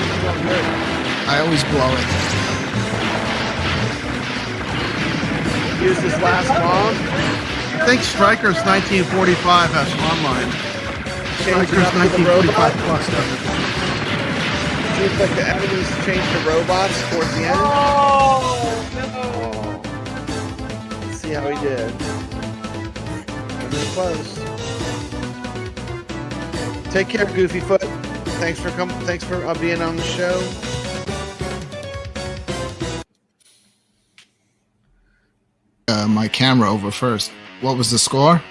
He's not good. I always blow it. Use this last bomb. I think Strikers 1945 has online. Change it Strikers up to the 1945 robot. plus does it. Seems like the enemies change to robots towards the end. Oh no! Let's see how he did. Really close. Take care, Goofyfoot. Thanks for coming. Thanks for being on the show. My camera over first. What was the score?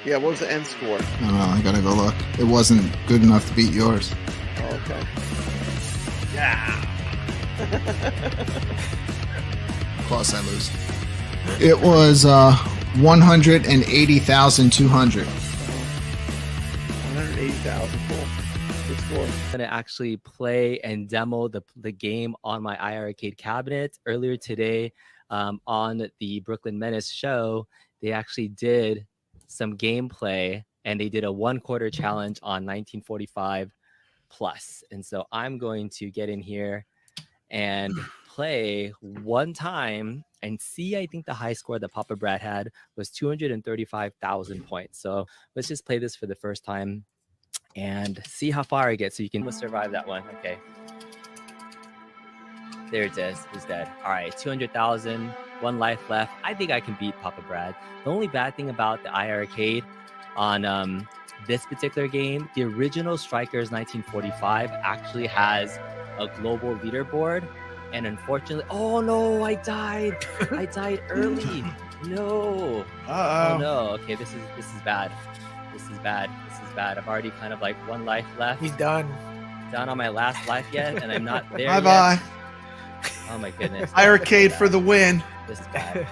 Yeah, what was the end score? I don't know. I gotta go look. It wasn't good enough to beat yours. Oh, okay. Yeah. Of course, I lose. It was 180,200. 180,000. Cool. Good score. I'm gonna actually play and demo the game on my iiRcade cabinet. Earlier today, on the Brooklyn Menace show, they actually did some gameplay and they did a 1/4 challenge on 1945 plus. And so I'm going to get in here and play one time and see. I think the high score that Papa Brad had was 235,000 points. So let's just play this for the first time and see how far I get, so you can survive that one. Okay, there it is. He's dead. All right, 200,000, 1 life left. I think I can beat Papa Brad. The only bad thing about the iiRcade on this particular game, the original Strikers 1945 actually has a global leaderboard, and unfortunately, oh no, I died. I died early. No. Uh-oh. Oh no. Okay, this is bad. This is bad. This is bad. I've already kind of like 1 life left. He's done. Done on my last life yet, and I'm not there Bye bye. yet. Oh my goodness. iiRcade for the win. This is bad.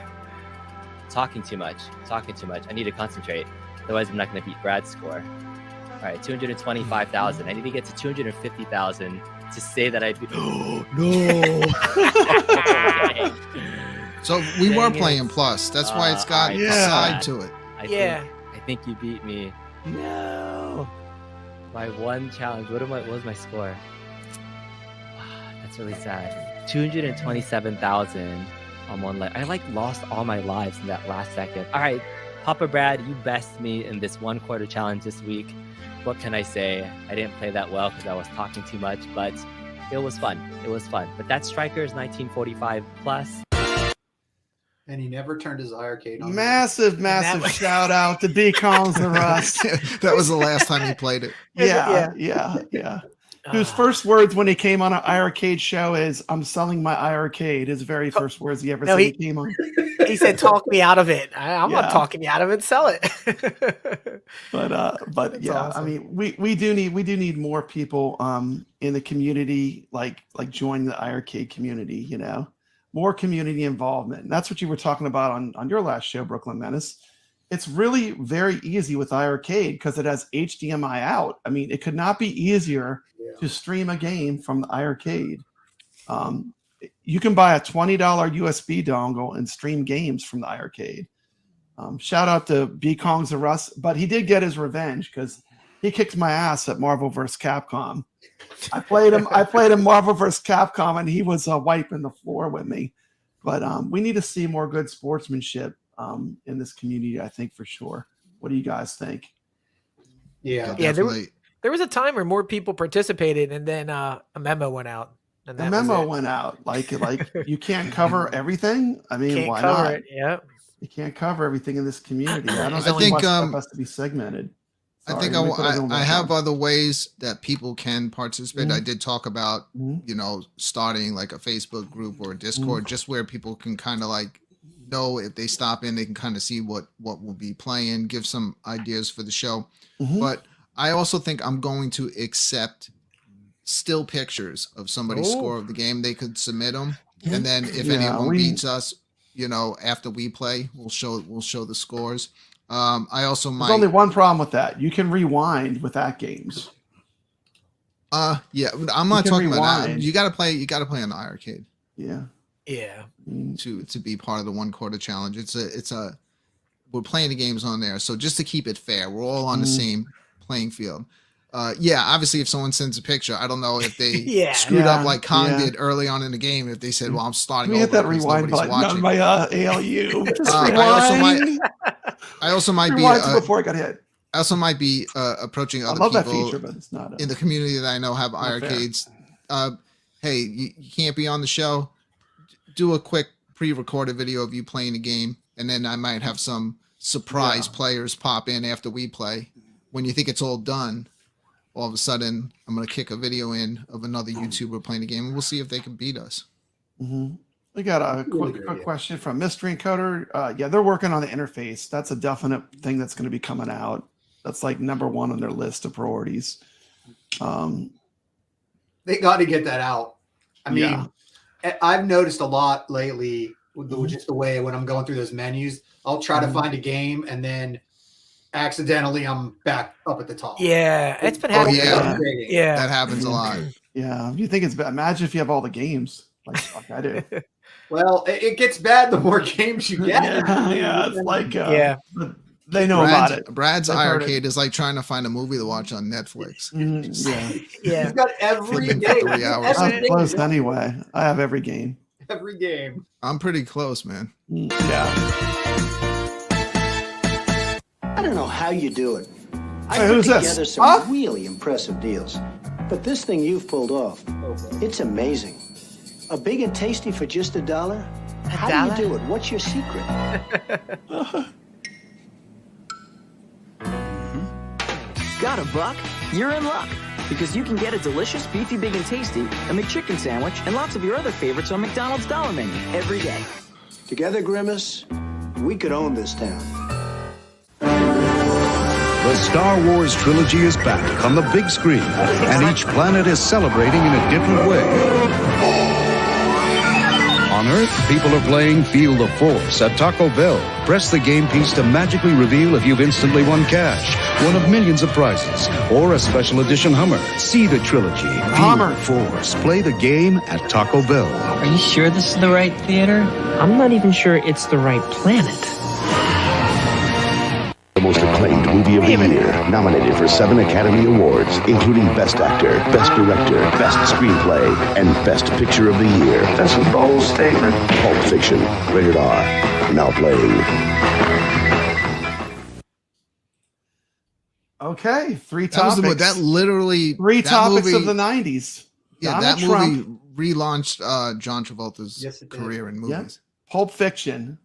Talking too much. Talking too much. I need to concentrate. Otherwise, I'm not going to beat Brad's score. All right, 225,000. I need to get to 250,000 to say that I beat. Oh no! So we Dang were it. playing plus. That's why it's got I a felt side bad. to it. I I think you beat me. No. My one challenge. What was my score? That's really sad. 227,000 on one life. I lost all my lives in that last second. All right, Papa Brad, you bested me in this 1 quarter challenge this week. What can I say? I didn't play that well because I was talking too much, but it was fun. It was fun. But that's Strikers 1945 plus. And he never turned his iiRcade on. Massive shout out to Beacons and Rust. That was the last time he played it. Yeah. Whose first words when he came on an iiRcade show is, "I'm selling my iiRcade." His very first words he ever said he came on. He said, "Talk me out of it." I'm not talking you out of it. Sell it. But yeah, awesome. I mean, we do need more people in the community, like joining the iiRcade community. You know, more community involvement. And that's what you were talking about on your last show, Brooklyn Menace. It's really very easy with iiRcade because it has HDMI out. I mean, it could not be easier to stream a game from the iiRcade. You can buy a $20 USB dongle and stream games from the iiRcade. Shout out to Beacons and Russ, but he did get his revenge because he kicked my ass at Marvel vs. Capcom. I played him Marvel vs. Capcom, and he was wiping the floor with me. But we need to see more good sportsmanship in this community, I think, for sure. What do you guys think? Yeah. There was a time where more people participated, and then a memo went out. And the memo went out. Like you can't cover everything. I mean, why not? Yeah. You can't cover everything in this community. I think stuff has to be segmented. I think I have other ways that people can participate. I did talk about, starting like a Facebook group or a Discord, just where people can kind of like know if they stop in, they can kind of see what we'll be playing, give some ideas for the show. But I also think I'm going to accept still pictures of somebody's score of the game. They could submit them, and then if anyone beats us, after we play, we'll show the scores. I also might. There's only one problem with that. You can rewind with that games. Yeah, I'm not talking about that. You got to play on the iiRcade. Yeah. To be part of the 1 quarter challenge. We're playing the games on there, so just to keep it fair, we're all on the same playing field. Obviously, if someone sends a picture, I don't know if they screwed up like Kong did early on in the game. If they said, "Well, I'm starting over," hit that rewind button on my ALU. I also might be before I got hit. I also might be approaching other people that feature, but it's not in the community that I know have iiRcades. Hey, you can't be on the show. Do a quick pre-recorded video of you playing a game, and then I might have some surprise players pop in after we play. When you think it's all done, all of a sudden, I'm going to kick a video in of another YouTuber playing a game, and we'll see if they can beat us. We got a quick question from Mystery Encoder. They're working on the interface. That's a definite thing that's going to be coming out. That's like number 1 on their list of priorities. They got to get that out. I mean, I've noticed a lot lately with just the way when I'm going through those menus, I'll try to find a game and then accidentally I'm back up at the top. Yeah, it's been happening. That happens a lot. Yeah, you think it's bad? Imagine if you have all the games like I do. Well, it gets bad the more games you get. It's like they know about it. Brad's iiRcade is like trying to find a movie to watch on Netflix. He's got every game. 3 hours. I'm close anyway. I have every game. Every game. I'm pretty close, man. Yeah. I don't know how you do it. I Hey, put who's together this? some really impressive deals. But this thing you've pulled off, it's amazing. A big and tasty for just $1? How do you do it? What's your secret? Got $1? You're in luck. Because you can get a delicious beefy big and tasty, a McChicken sandwich, and lots of your other favorites on McDonald's Dollar Menu every day. Together, Grimace, we could own this town. The Star Wars trilogy is back on the big screen, and each planet is celebrating in a different way. On Earth, people are playing Feel the Force at Taco Bell. Press the game piece to magically reveal if you've instantly won cash, one of millions of prizes, or a special edition Hummer. See the trilogy, Feel the Force. Play the game at Taco Bell. Are you sure this is the right theater? I'm not even sure it's the right planet. most acclaimed movie of the year, nominated for 7 Academy Awards, including Best Actor, Best Director, Best Screenplay, and Best Picture of the Year. That's a bold statement. Pulp Fiction, rated R, now playing. Okay, three That was topics. that literally three that topics movie, of the 90s. Yeah, Donald that Trump, movie relaunched John Travolta's career in movies. Pulp Fiction.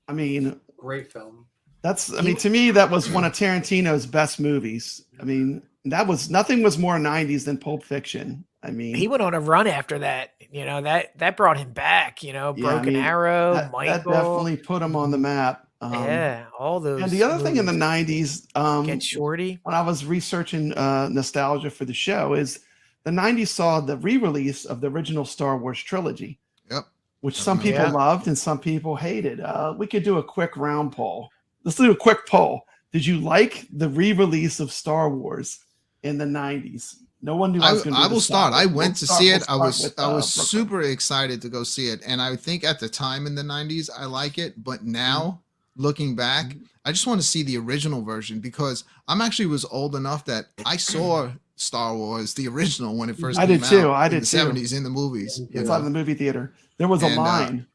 I mean, great film. I mean, to me, that was one of Tarantino's best movies. I mean, nothing was more 90s than Pulp Fiction. I mean, he went on a run after that. You know, that brought him back. You know, Broken Arrow, Michael. That definitely put him on the map. All those. And the other thing in the 90s, Get Shorty. when I was researching nostalgia for the show, is the 90s saw the re-release of the original Star Wars trilogy. Yep. Which some people loved and some people hated. We could do a quick round poll. Let's do a quick poll. Did you like the re-release of Star Wars in the 90s? No one knew I was going to. I will start. I went to see it. I was Brooklyn. super excited to go see it, and I think at the time in the 90s I like it, but now looking back, I just want to see the original version because I'm actually was old enough that I saw Star Wars the original when it first came out. I did in the too. 70s in the movies. It's out in the movie theater. There was a line.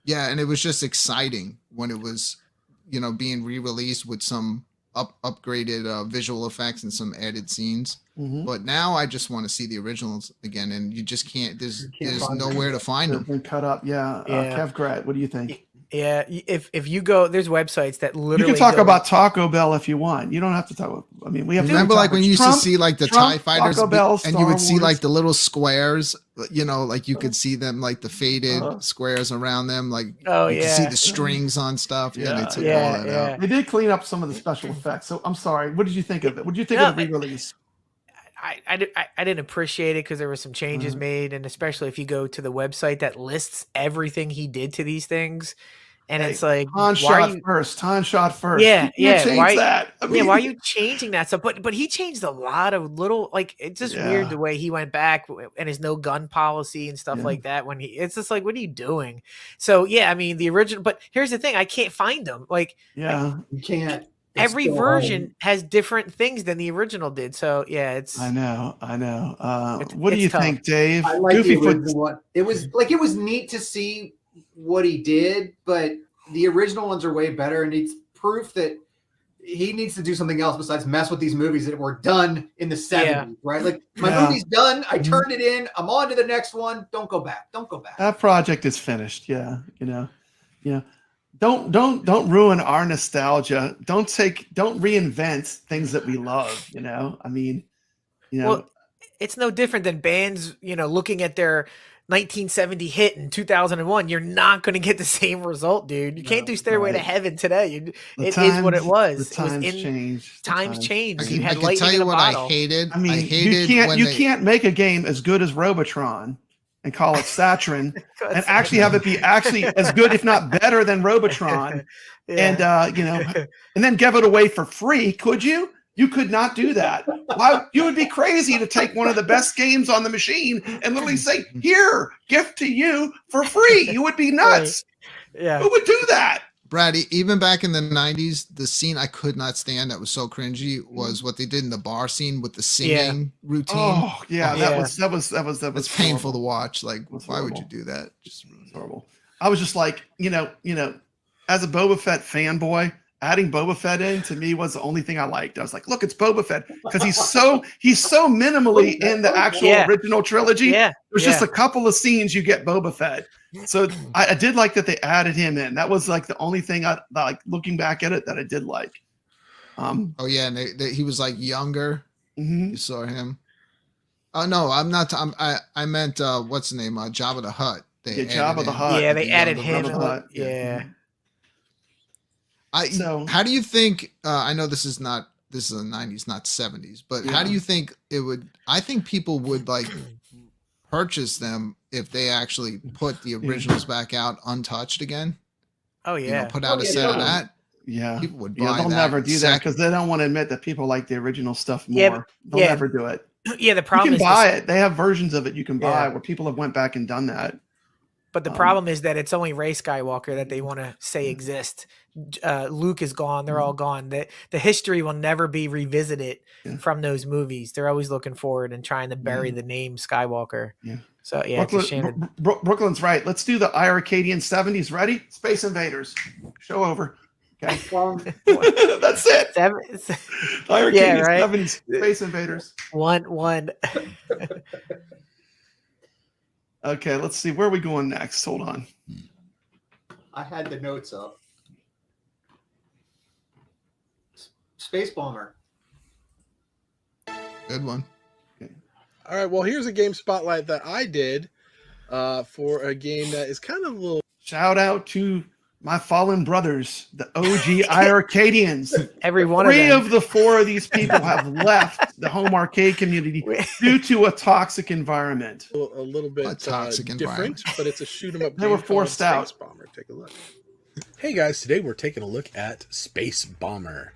Yeah, and it was just exciting when it was, being re-released with some upgraded visual effects and some added scenes. But now I just want to see the originals again, and you just can't. There's nowhere to find them. They've been cut up. Yeah. Kevgret, what do you think? Yeah, if you go, there's websites that literally. You can talk about Taco Bell if you want. You don't have to talk. I mean, we have. Remember, like when you used to see like the TIE fighters, Taco Bell, and you would see like the little squares. Like you could see them like the faded squares around them. Like you could see the strings on stuff. Yeah, they took all that out. They did clean up some of the special effects. So I'm sorry. What did you think of it? What did you think of the re-release? I didn't appreciate it because there were some changes made, and especially if you go to the website that lists everything he did to these things. And it's like Han shot first. Yeah, change that. I mean, why are you changing that? So, but he changed a lot of little. Like it's just weird the way he went back and his no gun policy and stuff like that. When it's just like, what are you doing? So I mean, the original. But here's the thing: I can't find them. Like, you can't. Every version has different things than the original did. So it's. I know. What do you think, Dave? I like the original one. It was neat to see what he did, but the original ones are way better, and it's proof that he needs to do something else besides mess with these movies that were done in the 70s, right? Like my movie's done, I turned it in, I'm on to the next one. Don't go back. That project is finished. Don't ruin our nostalgia. Don't reinvent things that we love. I mean, well, it's no different than bands, looking at their 1970 hit in 2001. You're not going to get the same result, dude. You can't do Stairway to Heaven today. It is what it was. Times changed. Times changed. You had lightning in a bottle. I hated. I mean, I hated you can't make a game as good as Robotron and call it Saturn and actually have it be actually as good, if not better, than Robotron, and and then give it away for free. Could you? You could not do that. Why? You would be crazy to take one of the best games on the machine and literally say, "Here, gift to you for free." You would be nuts. Right. Yeah. Who would do that? Brad, even back in the 90s, the scene I could not stand that was so cringy was what they did in the bar scene with the singing routine. Oh, yeah, that was It's painful to watch. Like, why would you do that? Just horrible. I was just like, as a Boba Fett fanboy, adding Boba Fett in to me was the only thing I liked. I was like, look, it's Boba Fett because he's so minimally in the actual original trilogy. There's just a couple of scenes you get Boba Fett. So I did like that they added him in. That was like the only thing I like looking back at it that I did like. And he was like younger. You saw him. Oh no, I'm not. I meant what's the name? Jabba the Hutt. Jabba the Hutt. Yeah, they added him. How do you think? I know this is the 90s, not 70s, but how do you think it would? I think people would like purchase them if they actually put the originals back out untouched again. Oh yeah, put out a set of that. Yeah, people would buy they'll that. never do that because they don't want to admit that people like the original stuff more. They'll never do it. Yeah, the problem you can is buy it. They have versions of it you can buy where people have went back and done that. But the problem is that it's only Rey Skywalker that they want to say exists. Luke is gone. They're all gone. The history will never be revisited from those movies. They're always looking forward and trying to bury the name Skywalker. Yeah. So yeah, it's a shame. Brooklyn's right. Let's do the iiRcadian 70s. Ready? Space Invaders. Show over. Okay. That's it. iiRcadian Yeah, right? 70s. Space Invaders. One. Okay, let's see. Where are we going next? Hold on. I had the notes up. Space Bomber. Good one. All right, well, here's a game spotlight that I did for a game that is kind of a little... Shout out to my fallen brothers, the OG iiRcadians. Every one Three of them. of the four of these people have left the home arcade community due to a toxic environment. A little bit different, but it's a shoot 'em up. They were forced out. Space Bomber. Take a look. Hey guys, today we're taking a look at Space Bomber.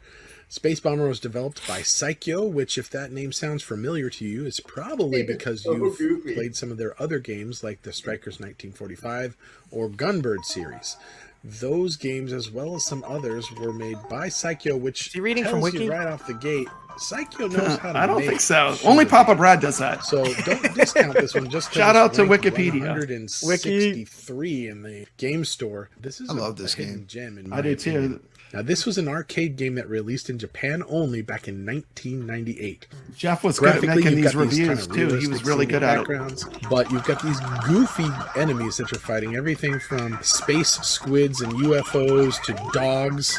Space Bomber was developed by Psycho, which, if that name sounds familiar to you, is probably because you've played some of their other games like the Strikers 1945 or Gunbird series. Those games, as well as some others, were made by Psycho, which tells from Wiki? you right off the gate, Psycho knows how to I don't make think so. Only Papa Brad does that. So don't discount this one. Just shout out to Wikipedia. 163 in the game store. This is I love this game. Gem in my I do opinion. too. Now, this was an arcade game that released in Japan only back in 1998. Jeff was good at making you've these got these reviews kind of too. He was really realistic good at it. backgrounds, but you've got these goofy enemies that you're fighting. Everything from space squids and UFOs to dogs.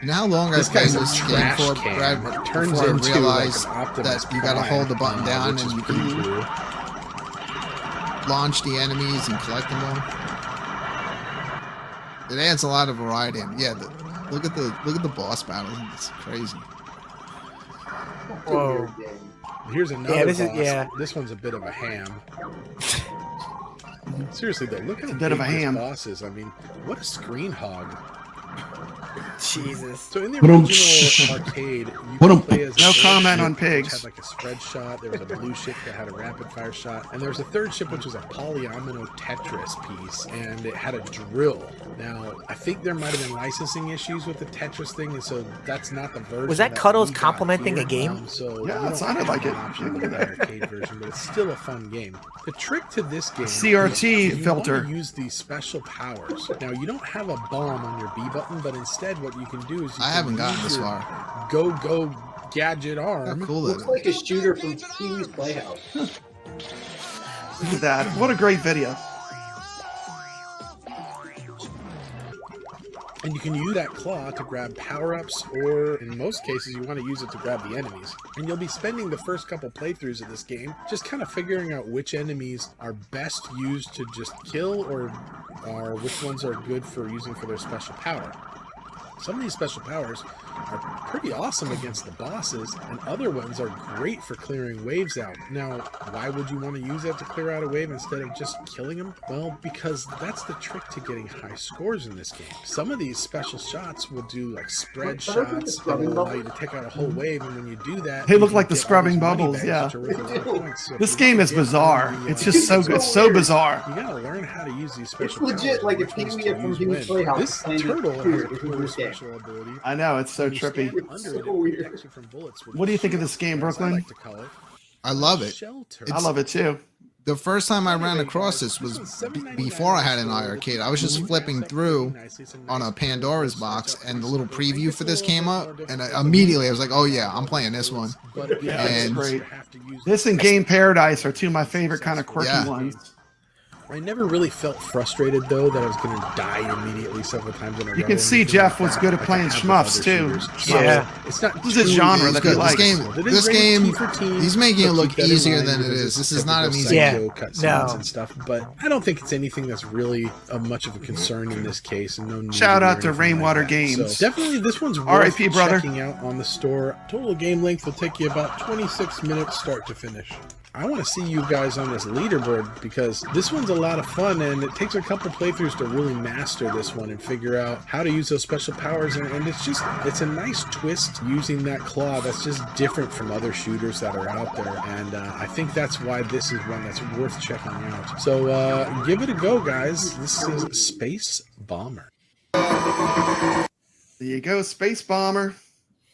You know how long I've played this game for, Brad, turns before I into realized like that you got to hold the button down and you can launch the enemies and collect them all. It adds a lot of variety. And yeah, look at the boss battles. It's crazy. Whoa. Here's another boss. This one's a bit of a ham. Seriously though, look at a bit of a ham. Bosses. I mean, what a screen hog. Jesus. So in the original arcade, you could play as no a comment ship on pigs. Which had like a spread shot. There was a blue ship that had a rapid fire shot, and there was a third ship which was a polyomino Tetris piece, and it had a drill. Now I think there might have been licensing issues with the Tetris thing, and so that's not the version. Was that Cuddles complimenting a game? So yeah, it sounded like it. Look at that arcade version, but it's still a fun game. The trick to this game, CRT is filter. You use these special powers. Now you don't have a bomb on your B button, but instead what you can do is I haven't gotten this far. Go gadget arm. How cool Looks like a shooter from Pee-wee's Playhouse. Look at that. What a great video. And you can use that claw to grab power-ups, or in most cases you want to use it to grab the enemies. And you'll be spending the first couple playthroughs of this game just kind of figuring out which enemies are best used to just kill, or which ones are good for using for their special power. Some of these special powers are pretty awesome against the bosses, and other ones are great for clearing waves out. Now, why would you want to use that to clear out a wave instead of just killing them? Well, because that's the trick to getting high scores in this game. Some of these special shots will do like spread shots that will allow you to take out a whole wave, and when you do that, They look like the scrubbing bubbles, yeah. This game is bizarre. It's just so good, so bizarre. You gotta learn how to use these special It's legit like a powers, which ones Pee-wee to from use Pee-wee's when. Playhouse. This playing turtle this has a weird. cool This game. special ability. I know, it's so trippy. What do you think of this game, Brooklyn? I love it. I love it too. The first time I ran across this was before I had an iiRcade. I was just flipping through on a Pandora's box, and the little preview for this came up, and immediately I was like, "Oh yeah, I'm playing this one." Yeah, and it's great. This and Game Paradise are two of my favorite kind of quirky ones. I never really felt frustrated though that I was going to die immediately several times in a row. You can see Jeff was good at playing shmups too. Yeah, it's not. This is a genre that he likes. This game, he's making it look easier than it is. This is not an easy game. Cutscenes and stuff, but I don't think it's anything that's really much of a concern in this case. And no. Shout out to Rainwater Games. So definitely, this one's worth R.I.P. brother. checking out on the store. Total game length will take you about 26 minutes, start to finish. I want to see you guys on this leaderboard because this one's a lot of fun, and it takes a couple playthroughs to really master this one and figure out how to use those special powers. And it's a nice twist using that claw that's just different from other shooters that are out there. And I think that's why this is one that's worth checking out. So give it a go, guys. This is Space Bomber. There you go, Space Bomber.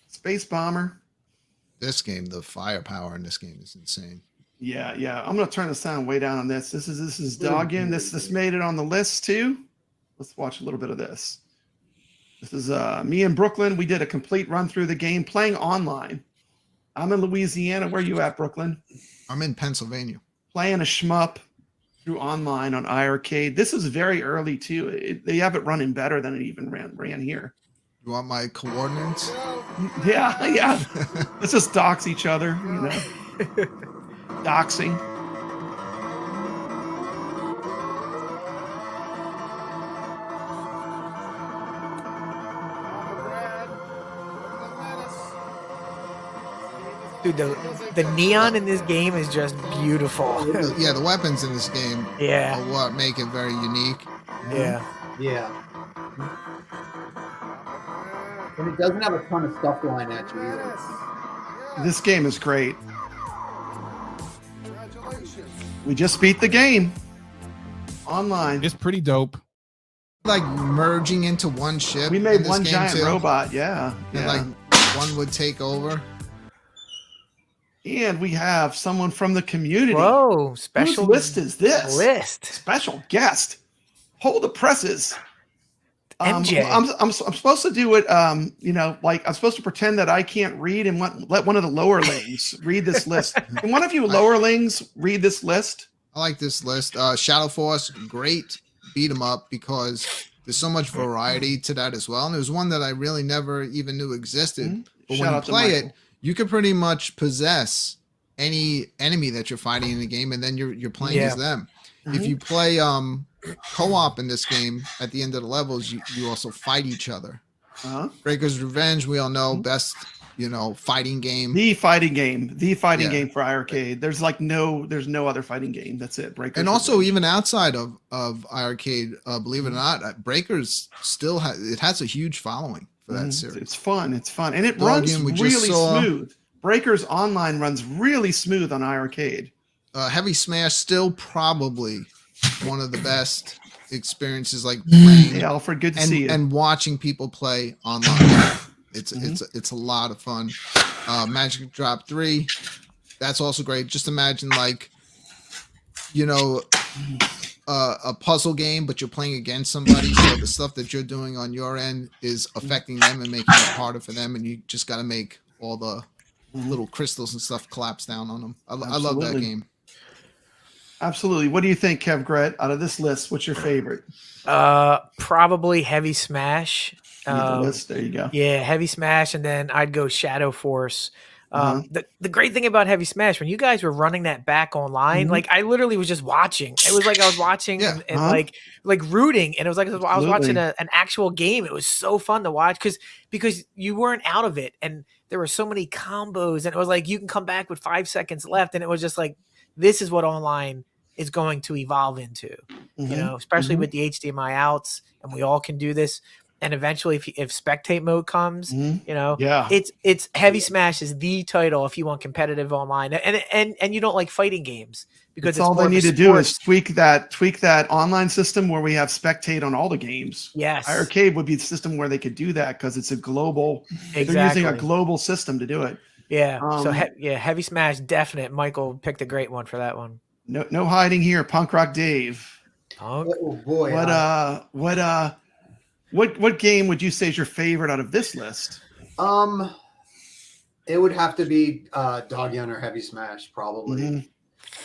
Space Bomber. This game, the firepower in this game is insane. Yeah. I'm gonna turn the sound way down on this. This is Doggin. This made it on the list too. Let's watch a little bit of this. This is me and Brooklyn. We did a complete run through the game playing online. I'm in Louisiana. Where you at, Brooklyn? I'm in Pennsylvania. Playing a shmup through online on iiRcade. This is very early too. They have it running better than it even ran here. You want my coordinates? Yeah. Let's just dox each other, you know. Doxing. Dude, the neon in this game is just beautiful. Yeah, the weapons in this game are what make it very unique. Yeah. And it doesn't have a ton of stuff flying at you either. This game is great. We just beat the game online. It's pretty dope. Like merging into one ship. We made one giant robot, And like one would take over. And we have someone from the community. Whoa, special Whose list is this? List. Special guest. Hold the presses. MJ. I'm supposed to do it, like I'm supposed to pretend that I can't read and let one of the lowerlings read this list. Can one of you lowerlings read this list? I like this list. Shadow Force, great beat 'em up because there's so much variety to that as well. And there's one that I really never even knew existed. But when you play it, you can pretty much possess any enemy that you're fighting in the game, and then you're playing as them. If you play co-op in this game, at the end of the levels, you also fight each other. Breaker's Revenge, we all know, best fighting game. The fighting game for iiRcade. There's no other fighting game. That's it. Breaker's and also even outside of iiRcade, believe it or not, Breakers still has a huge following for that series. It's fun, and it runs really smooth. Breakers Online runs really smooth on iiRcade. Heavy Smash still probably one of the best experiences, like playing. Hey, Alfred, good to see you. And watching people play online. It's a lot of fun. Magic Drop 3, that's also great. Just imagine a puzzle game, but you're playing against somebody, so the stuff that you're doing on your end is affecting them and making it harder for them, and you just got to make all the little crystals and stuff collapse down on them. I love that game. Absolutely. What do you think, kevgret? Out of this list, what's your favorite? Probably Heavy Smash. List. There you go. Yeah, Heavy Smash, and then I'd go Shadow Force. The great thing about Heavy Smash, when you guys were running that back online, like I literally was just watching. It was like I was watching and like rooting, and it was like I was watching an actual game. It was so fun to watch because you weren't out of it, and there were so many combos, and it was like you can come back with 5 seconds left, and it was just like this is what online is going to evolve into, especially with the HDMI outs, and we all can do this. And eventually, if spectate mode comes, it's Heavy Smash is the title if you want competitive online, and you don't like fighting games because all they need to do is tweak that online system where we have spectate on all the games. Yes, iiRcade would be the system where they could do that because it's a global. They're using a global system to do it. Yeah. Heavy Smash, definite. Michael picked a great one for that one. No hiding here, Punk Rock Dave. Punk? Oh boy. What game would you say is your favorite out of this list? It would have to be Doggin or Heavy Smash, probably.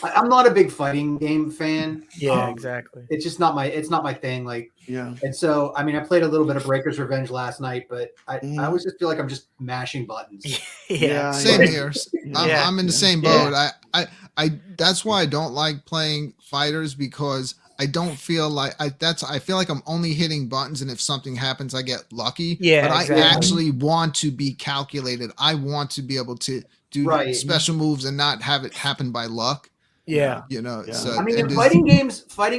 I'm not a big fighting game fan. Yeah, exactly. It's just not my thing. And so I played a little bit of Breaker's Revenge last night, but I always just feel like I'm just mashing buttons. Same here. I'm in the same boat. I that's why I don't like playing fighters, because I don't feel like I feel like I'm only hitting buttons, and if something happens, I get lucky. Yeah, but exactly. I actually want to be calculated. I want to be able to do Right. special moves and not have it happen by luck. Yeah. You know, so I mean, and fighting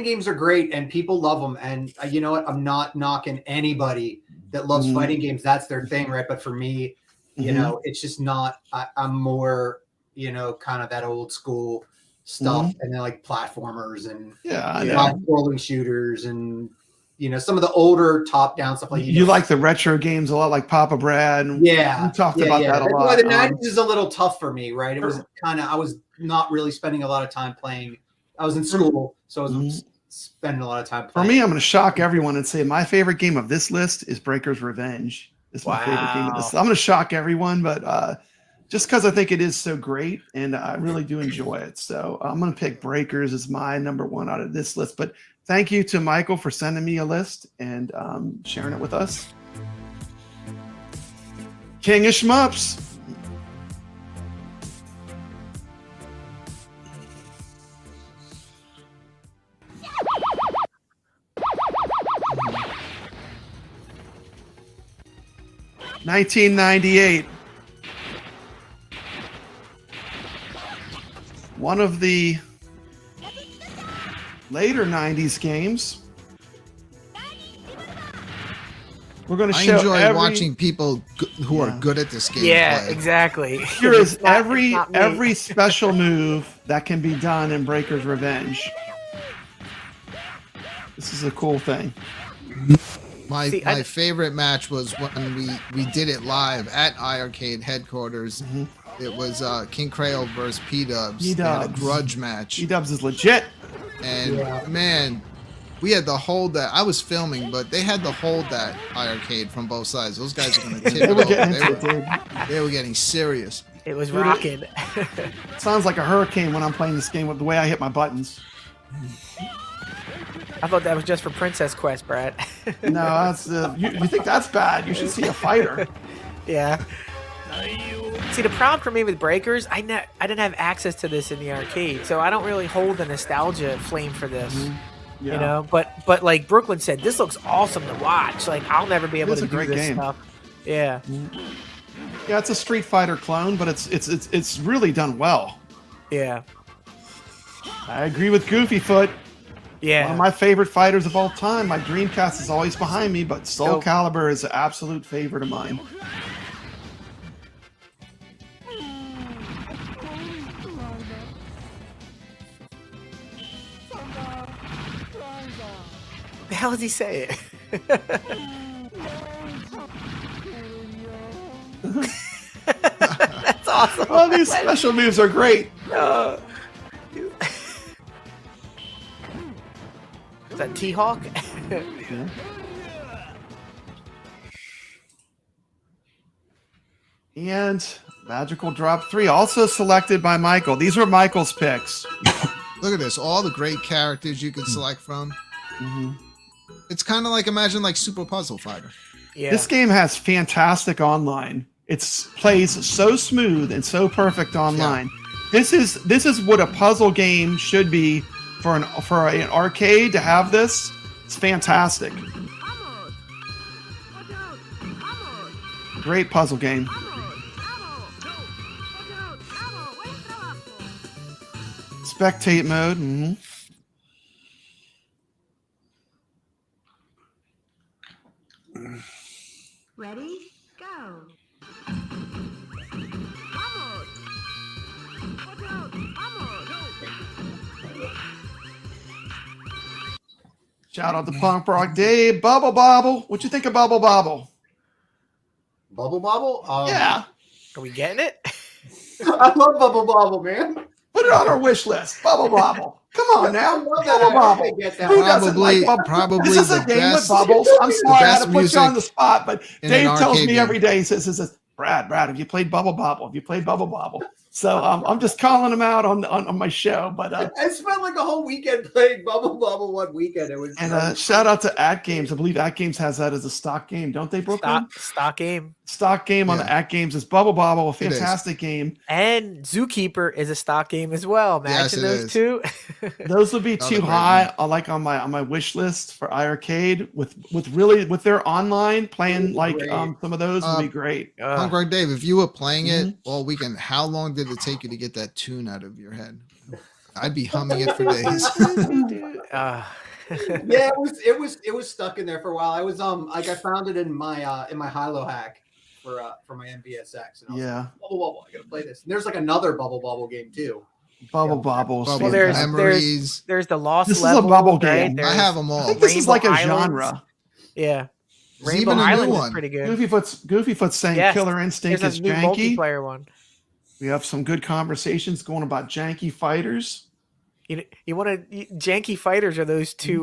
games are great and people love them. And you know what? I'm not knocking anybody that loves fighting games. That's their thing, right? But for me, you know, it's just not. I'm more, you know, kind of that old school stuff, and then like platformers and scrolling shooters, and you know, some of the older top-down stuff. Like you like the retro games a lot, like Papa Brad. And yeah, we talked about that a That's lot. why the 90s is a little tough for me, right? It was kind of, I was not really spending a lot of time playing. I was in school, so I was spending a lot of time playing. For me, I'm going to shock everyone and say my favorite game of this list is Breaker's Revenge. It's my favorite game of this. I'm going to shock everyone, but just because I think it is so great and I really do enjoy it. So I'm going to pick Breakers as my number one out of this list. But thank you to Michael for sending me a list and sharing it with us. King of Shmups. $1998. One of the later 90s games. We're going to show. I enjoy watching people who are good at this game. Yeah, play. exactly. Here is every special move that can be done in Breaker's Revenge. This is a cool thing. My favorite match was when we did it live at iiRcade headquarters. It was King Crail versus P-Dubs. They had a grudge match. P-Dubs is legit. And man, we had to hold that. I was filming, but they had to hold that iiRcade from both sides. Those guys are going to tip it over. They were getting serious. It was rocking. Sounds like a hurricane when I'm playing this game with the way I hit my buttons. I thought that was just for Princess Quest, Brad. No, that's you think that's bad? You should see a fighter. Yeah. See, the problem for me with Breakers, I didn't have access to this in the arcade, so I don't really hold the nostalgia flame for this. Yeah. You know, but like Brooklyn said, this looks awesome to watch. Like I'll never be able to do this stuff. Yeah. Yeah, it's a Street Fighter clone, but it's really done well. Yeah. I agree with Goofyfoot. Yeah. One of my favorite fighters of all time. My Dreamcast is always behind me, but Soul Calibur is an absolute favorite of mine. The hell does he say it? That's awesome. All these special moves are great. Is that T-Hawk? And Magical Drop 3, also selected by Michael. These were Michael's picks. Look at this. All the great characters you can select from. It's kind of like, imagine like Super Puzzle Fighter. Yeah. This game has fantastic online. It plays so smooth and so perfect online. Yeah. This is what a puzzle game should be for an arcade to have this. It's fantastic. Great puzzle game. Spectate mode. Ready? Go. Shout out to Punk Rock Dave. Bubble Bobble. What you think of Bubble Bobble? Bubble Bobble? Yeah. Are we getting it? I love Bubble Bobble, man. Put it on our wish list. Bubble Bobble. Come on now. Bubble Bobble. Who doesn't like Bubble? Probably this is a game with bubbles. I'm sorry I had to put you on the spot, but Dave tells me every day, he says, Brad, have you played Bubble Bobble? Have you played Bubble Bobble? So I'm just calling them out on my show. But I spent like a whole weekend playing Bubble Bobble one weekend. It was shout out to At Games. I believe At Games has that as a stock game, don't they, Brooklyn? Stock game. Stock game on the At Games is Bubble Bobble, a fantastic game. And Zookeeper is a stock game as well. Imagine those two. Those would be too high. I like on my wish list for iiRcade with their online playing some of those would be great. Hunger Dave, if you were playing it all weekend, how long did it take you to get that tune out of your head? I'd be humming it for days. Yeah, it was stuck in there for a while. I was I found it in my Hilo hack for my MVSX. And I was like, Bubble Bobble, I gotta play this. And there's like another Bubble Bobble game too. Bubble Bobbles. Well, there's the Lost This Level. is a bubble right? game. I have them all. I think this is like a Islands. genre. Yeah. There's Rainbow even a new Islands is one. pretty good. Goofyfoot's saying Yes, Killer Instinct there's is a new janky. multiplayer one. We have some good conversations going about janky fighters. You want to janky fighters are those two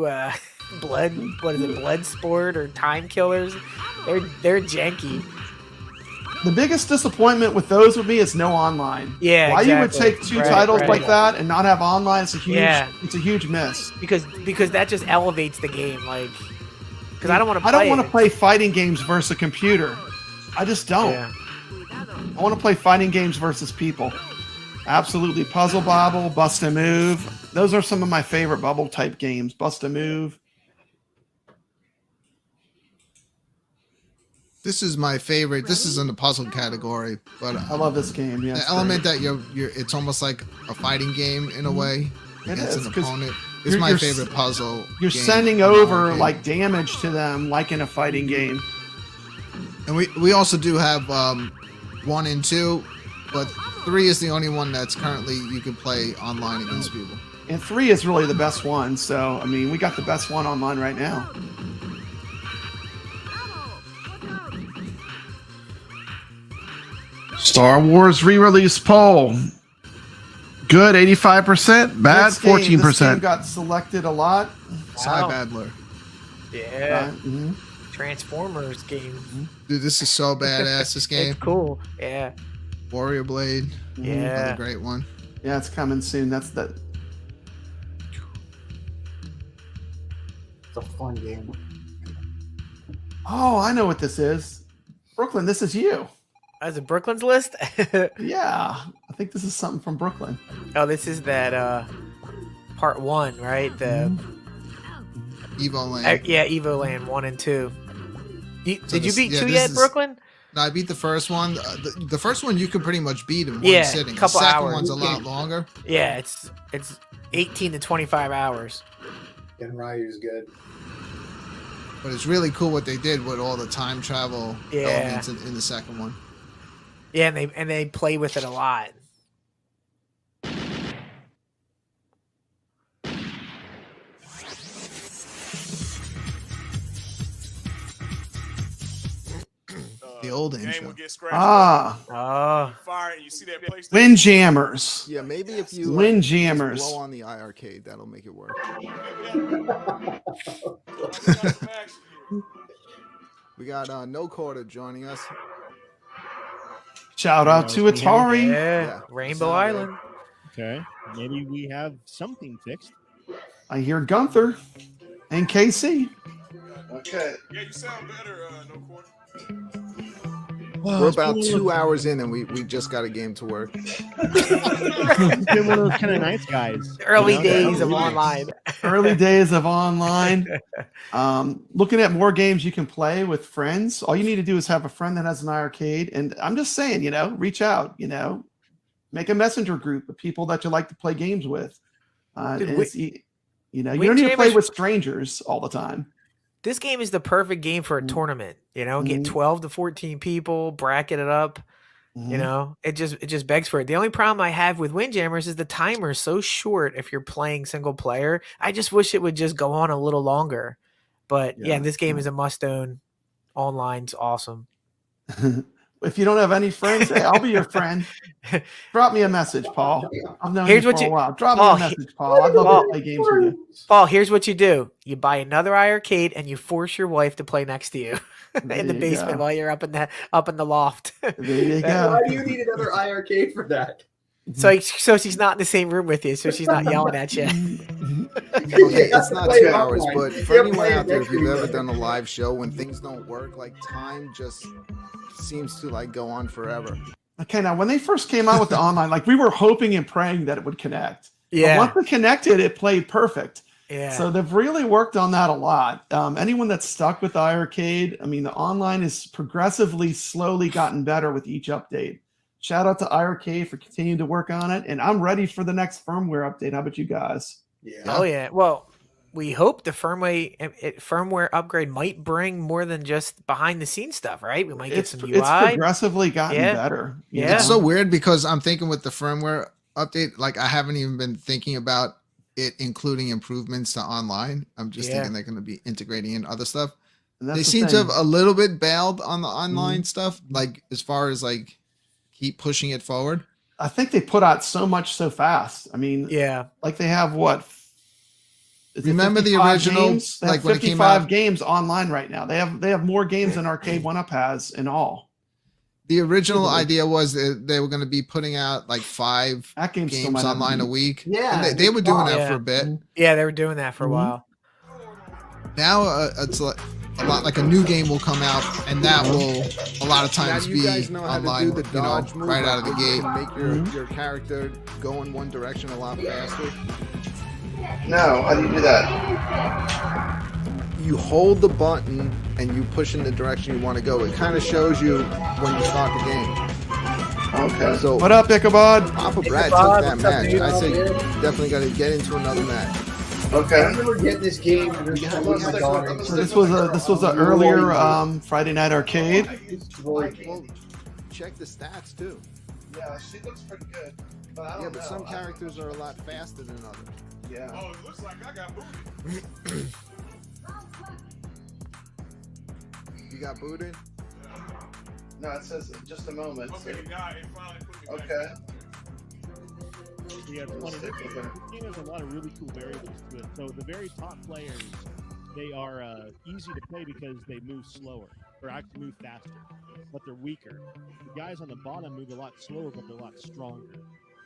blood sport or time killers? They're janky. The biggest disappointment with those with me is no online. Yeah, why exactly. you would take two titles like that and not have online? It's a huge miss. Because that just elevates the game. Like, because I don't want to. I don't want to play fighting games versus a computer. I just don't. Yeah. I want to play fighting games versus people. Absolutely, Puzzle Bobble, Bust a Move. Those are some of my favorite bubble type games. Bust a Move. This is my favorite. This is in the puzzle category, but I love this game. Yeah, the element that you're it's almost like a fighting game in a way against an opponent. It's my favorite puzzle. You're game sending over like damage to them, like in a fighting game. And we also do have 1 and 2, but 3 is the only one that's currently you can play online against people. And 3 is really the best one. So I mean, we got the best one online right now. Star Wars re-release poll. Good, 85%. Bad, 14%. This game got selected a lot. Cy Badler. Yeah. Transformers game. Dude, this is so badass, this game. It's cool. Yeah. Warrior Blade. Yeah. Another great one. Yeah, it's coming soon. That's the... It's a fun game. Oh, I know what this is. Brooklyn, this is you. As a Brooklyn's list? Yeah. I think this is something from Brooklyn. Oh, this is that part 1, right? The Evo Land. Yeah, Evo Land 1 and 2. Did you beat 2 yet, Brooklyn? No, I beat the first one. The first one you can pretty much beat in one sitting. The couple second hours. one's a lot longer. Yeah, it's 18 to 25 hours. And Ryu's good. But it's really cool what they did with all the time travel elements in the second one. Yeah, and they play with it a lot. The old intro. Windjammers. Yeah, maybe if you Windjammers. blow on the iiRcade, that'll make it work. We got No Quarter joining us. Shout out to Atari. Yeah, Rainbow Island. Okay, maybe we have something fixed. I hear Gunther and KC. Okay. Yeah, you sound better, No Quarter. We're about 2 hours in and we just got a game to work. Been one of those kind of nice guys. Early days of online. Early days of online. Looking at more games you can play with friends. All you need to do is have a friend that has an iiRcade. And I'm just saying, reach out, make a messenger group of people that you like to play games with. You don't need to play with strangers all the time. This game is the perfect game for a tournament. Get 12 to 14 people, bracket it up. It just begs for it. The only problem I have with Windjammers is the timer is so short if you're playing single player. I just wish it would just go on a little longer. But yeah this game is a must own. Online's awesome. If you don't have any friends, hey, I'll be your friend. Drop me a message, Paul. I've known you for a while. Drop me a message, Paul. I'd love to play games with you. Paul, here's what you do. You buy another iiRcade and you force your wife to play next to you in the basement while you're up in the loft. There you go. Why do you need another iiRcade for that? So she's not in the same room with you, so she's not yelling at you. Okay, it's not 2 hours, but for anyone out there, if you've ever done a live show, when things don't work, like time just seems to like go on forever. Okay, now when they first came out with the online, like we were hoping and praying that it would connect. Yeah. But once it connected, it played perfect. Yeah. So they've really worked on that a lot. Anyone that's stuck with iiRcade, I mean, the online is progressively, slowly gotten better with each update. Shout out to iiRcade for continuing to work on it, and I'm ready for the next firmware update. How about you guys? Yeah. Oh yeah. Well, we hope the firmware upgrade might bring more than just behind the scenes stuff, right? We might get some UI. It's progressively gotten better. Yeah. It's so weird because I'm thinking with the firmware update, like I haven't even been thinking about it including improvements to online. I'm just thinking they're going to be integrating in other stuff. They seem to have a little bit bailed on the online stuff, like as far as like keep pushing it forward. I think they put out so much so fast. I mean, like they have what? Remember the original, games? like when it came 55 out? games online right now. They have more games than Arcade 1-Up has in all. The original idea was that they were going to be putting out like 5 games online a week. Yeah, and they were doing that for a bit. Yeah, they were doing that for a while. Now it's like a lot like a new game will come out, and that will a lot of times Now you be guys know how to online, do the dodge move, right out of the where you gate. can make your character go in one direction a lot faster. No, how do you do that? You hold the button and you push in the direction you want to go. It kind of shows you when you start the game. Okay. So what up, Ichabod? Papa Brad took that match. I say you definitely got to get into another match. Okay. I remember getting this game. So this was a earlier Friday Night Arcade. Well, check the stats too. Yeah, she looks pretty good. But I don't but some characters are a lot faster than others. Yeah. Oh, it looks like I got booted. You got booted? No, it says just a moment. Okay, now it finally put me back. Okay. Yeah, it's funny. This game has a lot of really cool variables to it. So the very top players, they are easy to play because they move slower, or actually move faster, but they're weaker. The guys on the bottom move a lot slower, but they're a lot stronger.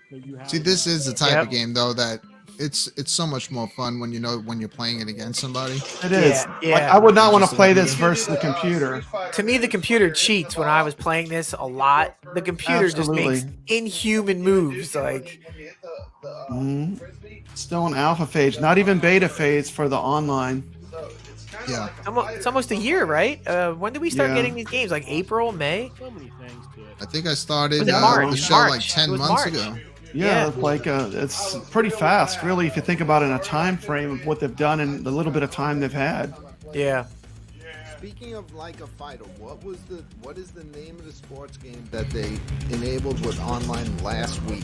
So you have, See, this is the type of game though that it's so much more fun when you know when you're playing it against somebody. It is. Like, I would not want to play this versus the computer. To me, the computer cheats when I was playing this a lot. The computer just makes inhuman moves. Like, still in alpha phase, not even beta phase for the online. Yeah, it's almost a year, right? When did we start getting these games? Like April, May? I think I started March? the show like 10 months ago. Yeah, like it's pretty fast, really, if you think about it in a time frame of what they've done and the little bit of time they've had. Yeah. Speaking of like a fighter, what is the name of the sports game that they enabled with online last week?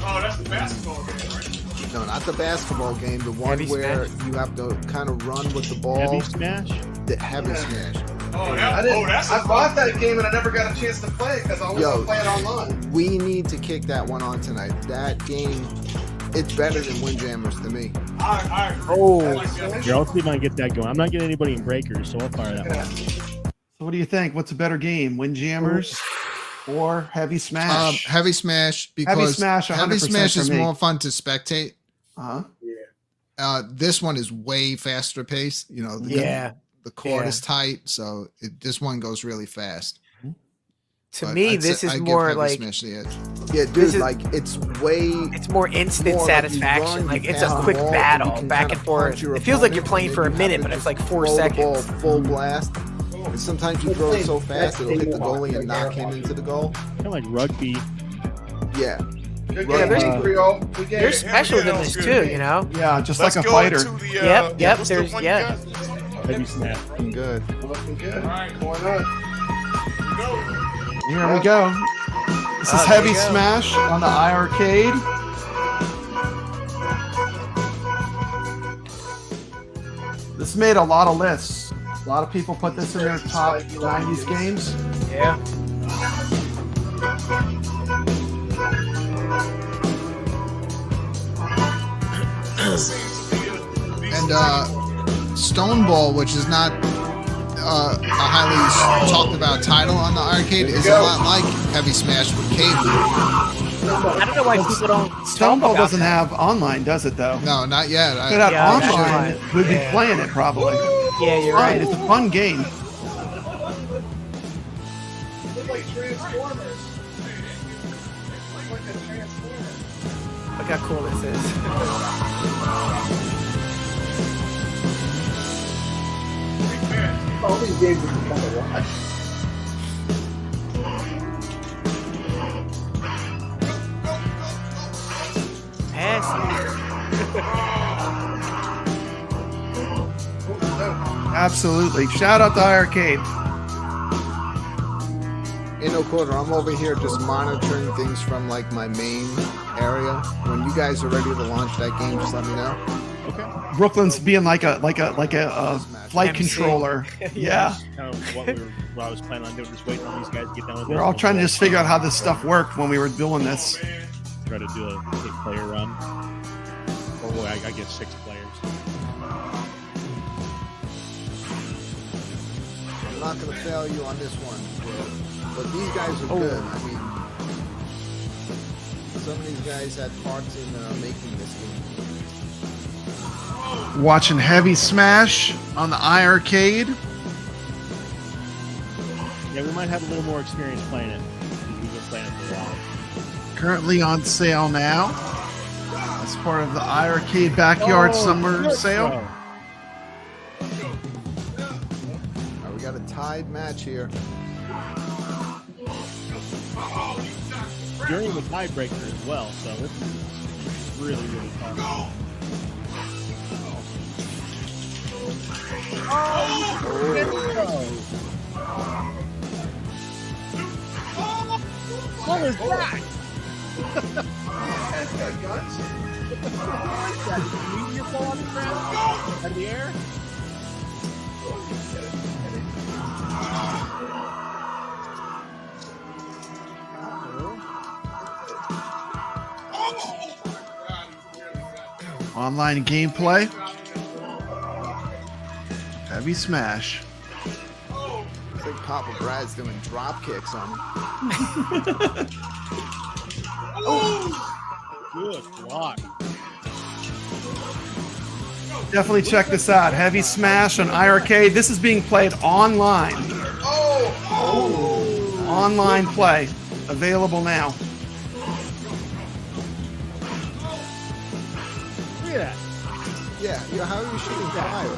Oh, that's the basketball game, right? No, not the basketball game. The one Heavy where Smash? you have to kind of run with the ball. Heavy Smash? The Heavy Smash. I bought that game and I never got a chance to play it because I always want to play it online. We need to kick that one on tonight. That game, it's better than Windjammers to me. Here, I'll see if I can get that going. I'm not getting anybody in breakers, so I'll fire that one. So what do you think? What's a better game, Windjammers or Heavy Smash? Heavy Smash, because Heavy Smash is more fun to spectate. This one is way faster paced. You know, the cord is tight, so this one goes really fast. To me, this is more like yeah, dude. Like it's more instant satisfaction. Like it's a quick battle, back and forth. It feels like you're playing for a minute, but it's like 4 seconds. Full blast. And sometimes you throw it so fast it'll hit the goalie and knock him into the goal. Kind of like rugby. Yeah. There's special in this too, you know. Yeah, just like a fighter. Yep. There's Heavy Smash. Good. Looking good. Why not? Here we go. This is Heavy Smash on the iiRcade. This made a lot of lists. A lot of people put this in their top 90s games. Yeah. And Stoneball, which is not a highly talked about title on the iiRcade, is a lot like Heavy Smash with cable. I don't know why people don't. Stoneball doesn't have online, does it though? No, not yet. If it had online, we'd be playing it probably. Yeah, you're right. It's a fun game. Look like Transformers. Look how cool this is. All these games are kind of watch. Absolutely. Shout out to iiRcade. Ain't no quarter. I'm over here just monitoring things from like my main area. When you guys are ready to launch that game, just let me know. Okay. Brooklyn's being like a flight MC. controller. Yeah. Kind of what I was planning on doing, just waiting on these guys to get done with We're all trying to just figure out how this stuff worked when we were doing this. Try to do a 8-player run. Or I guess 6 players. I'm not gonna fail you on this one, but these guys are good. I mean, some of these guys had parts in making this game. Watching Heavy Smash on the iiRcade. Yeah, we might have a little more experience playing it. We've been playing it for a while. Currently on sale now. As part of the iiRcade Backyard Summer Sale. We got a tied match here. During the tiebreaker as well, so it's really, really fun. What was that? That's got guns. Did you fall on the ground? Out of the air? Online gameplay. Heavy Smash. I think Papa Brad's doing drop kicks on him. Good block. Definitely check this out. Heavy Smash on iiRcade. This is being played online. Online play. Available now. Look at that. Yeah, how are you shooting fire?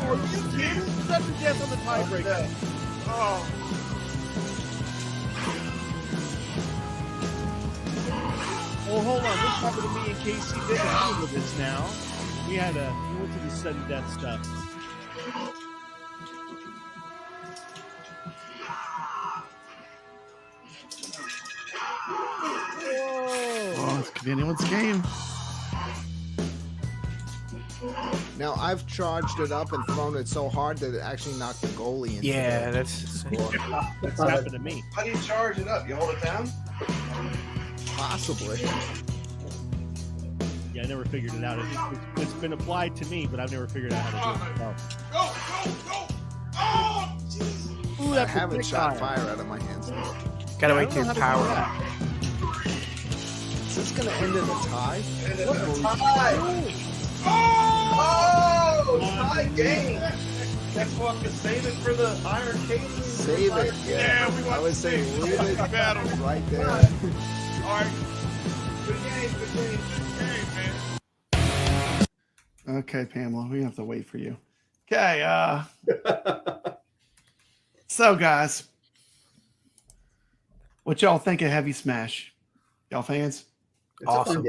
Are you kidding? That's a death on the tiebreaker. Oh. Oh, hold on. This happened to me and Casey did a with this now. We went to the sudden death stuff. Oh, this could be anyone's game. Now I've charged it up and thrown it so hard that it actually knocked the goalie into Yeah, the that's score. That's happened to me. How do you charge it up? You hold it down? Possibly. Yeah, I never figured it out. It's been applied to me, but I've never figured out how to do it myself. Ooh, I haven't shot fire out of my hands. Gotta wait till power. Is this gonna end in a tie? It's a tie. Oh, tie game. Next one, save it for the iiRcade. Save it. Yeah, we I would say leave it battle right there. All right. Good game, man. Okay, Pamela, we have to wait for you. Okay, so guys, what y'all think of Heavy Smash? Y'all fans? It's awesome.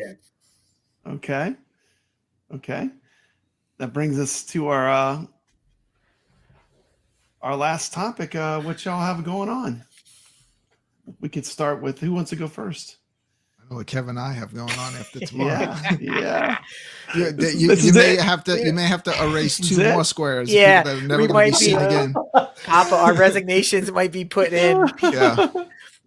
Okay. That brings us to our last topic. What y'all have going on? We could start with who wants to go first. I know what Kevin and I have going on after tomorrow. Yeah. You may have to erase 2 more squares. Yeah, That are never we going to be might seen be- again. Papa, our resignations might be put in. Yeah.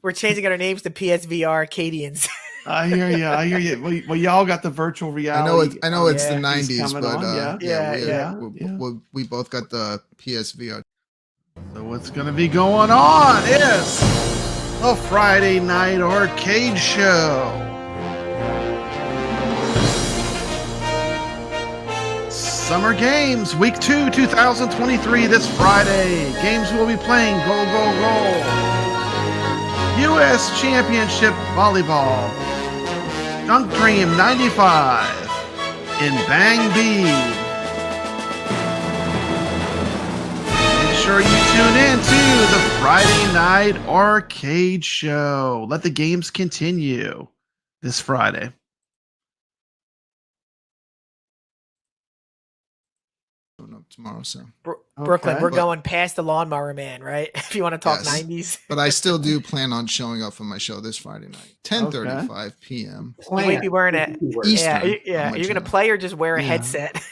We're changing our names to PSVR Rcadians. I hear you. I hear you. Well, y'all got the virtual reality. I know it's the piece 90s, coming but on. we both got the PSVR. So what's going to be going on is the Friday Night Arcade Show. Summer Games, Week 2, 2023, this Friday. Games we'll be playing, Go, Go, Go. U.S. Championship Volleyball. Dunk Dream 95 in Bang B. Make sure you tune in to the Friday Night Arcade Show. Let the games continue this Friday. Tomorrow, so Brooklyn, we're going past the Lawnmower Man, right? If you want to talk 90s. But I still do plan on showing up for my show this Friday night, 10:35 p.m. You might be wearing it. Eastern. Yeah. You're gonna play or just wear a headset?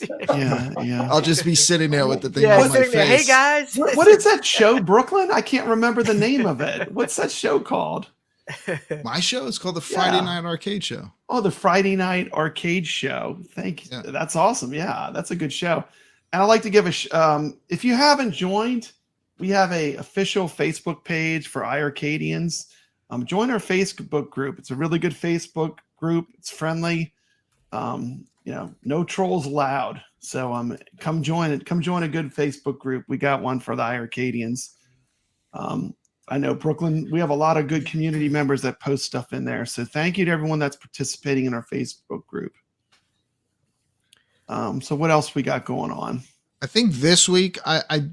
Yeah. I'll just be sitting there with the thing Yeah, on my sitting there, face. hey guys. What is that show, Brooklyn? I can't remember the name of it. What's that show called? My show is called the Friday Night Arcade Show. Oh, the Friday Night Arcade Show. Thank you. That's awesome. Yeah, that's a good show. And I'd like to give if you haven't joined, we have a official Facebook page for iiRcadians. Join our Facebook group. It's a really good Facebook group. It's friendly. No trolls allowed. So come join it. Come join a good Facebook group. We got one for the iiRcadians. I know Brooklyn, we have a lot of good community members that post stuff in there. So thank you to everyone that's participating in our Facebook group. So what else we got going on? I think this week I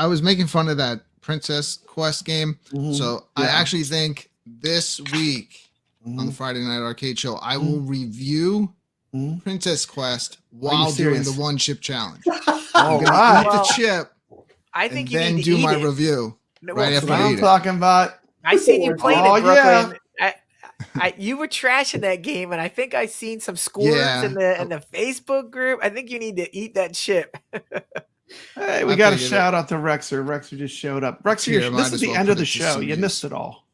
was making fun of that Princess Quest game. So I actually think this week on the Friday Night Arcade Show, I will review Princess Quest while doing the one chip challenge. I'm gonna eat the chip. I think and you then need to do eat my it. review right after I'm I eat talking about. I seen you playing Oh, it, Brooklyn. yeah. You were trashing that game, and I think I seen some scores in the Facebook group. I think you need to eat that chip. Hey, we got a shout out to Rexer. Rexer just showed up. Rexer, this is the end of the show. You missed it all.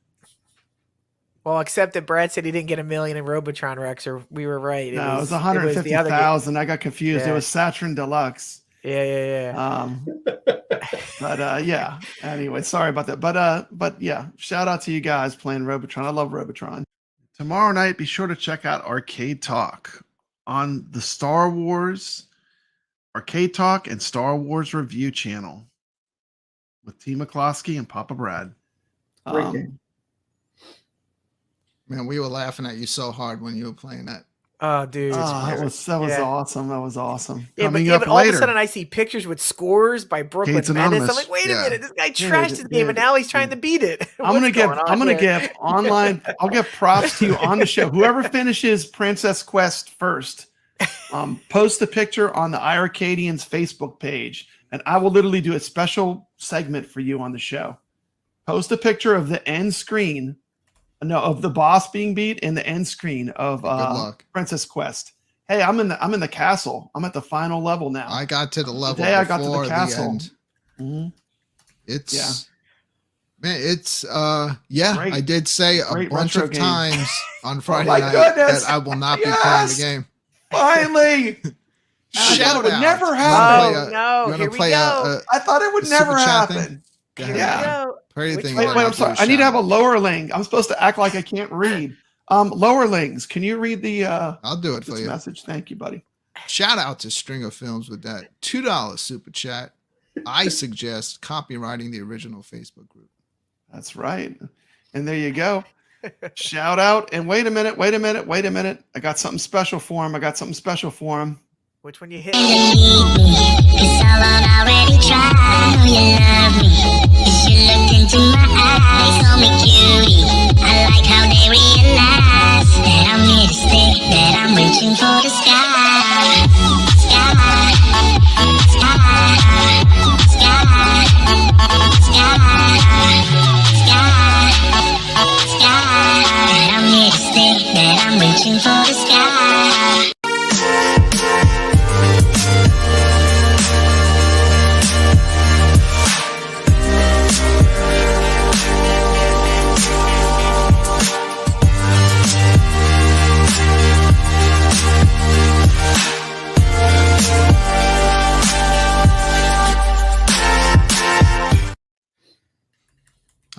Well, except that Brad said he didn't get $1 million in Robotron, Rexer. We were right. No, it was 150,000. I got confused. Yeah. It was Saturn Deluxe. Yeah. But yeah. Anyway, sorry about that. But yeah, shout out to you guys playing Robotron. I love Robotron. Tomorrow night, be sure to check out Arcade Talk on the Star Wars Arcade Talk and Star Wars Review channel with T. McCloskey and Papa Brad. Man, we were laughing at you so hard when you were playing that. Oh, dude. that was awesome. That was awesome. Yeah, but all of a sudden I see pictures with scores by Brooklyn Gates Menace. Anonymous. I'm like, wait a minute, this guy trashed his game, and now he's trying to beat it. I'm gonna give online. I'll give props to you on the show. Whoever finishes Princess Quest first, post a picture on the iiRcadians Facebook page, and I will literally do a special segment for you on the show. Post a picture of the end screen. No, of the boss being beat in the end screen of Princess Quest. Hey, I'm in the castle. I'm at the final level now. I got to the level. Today I got to the castle. It's man, it's great. I did say a bunch of times on Friday night that I will not be playing the game. Finally. Shout out. It would never happen. Here we go. I thought it would never happen. Yeah. Wait, I'm sorry. I need to have a lowerling. I'm supposed to act like I can't read. Lowerlings, can you read the I'll do it for you. Message. Thank you, buddy. Shout out to Stringer Films with that $2 super chat. I suggest copywriting the original Facebook group. That's right. And there you go. Shout out. And wait a minute. I got something special for him. Which one you hit? It's all on already tried. You love me. You look into my eyes, call me cutie. I like how they realize that I'm here to stay, that I'm reaching for the sky. That I'm here to stay, that I'm reaching for the sky.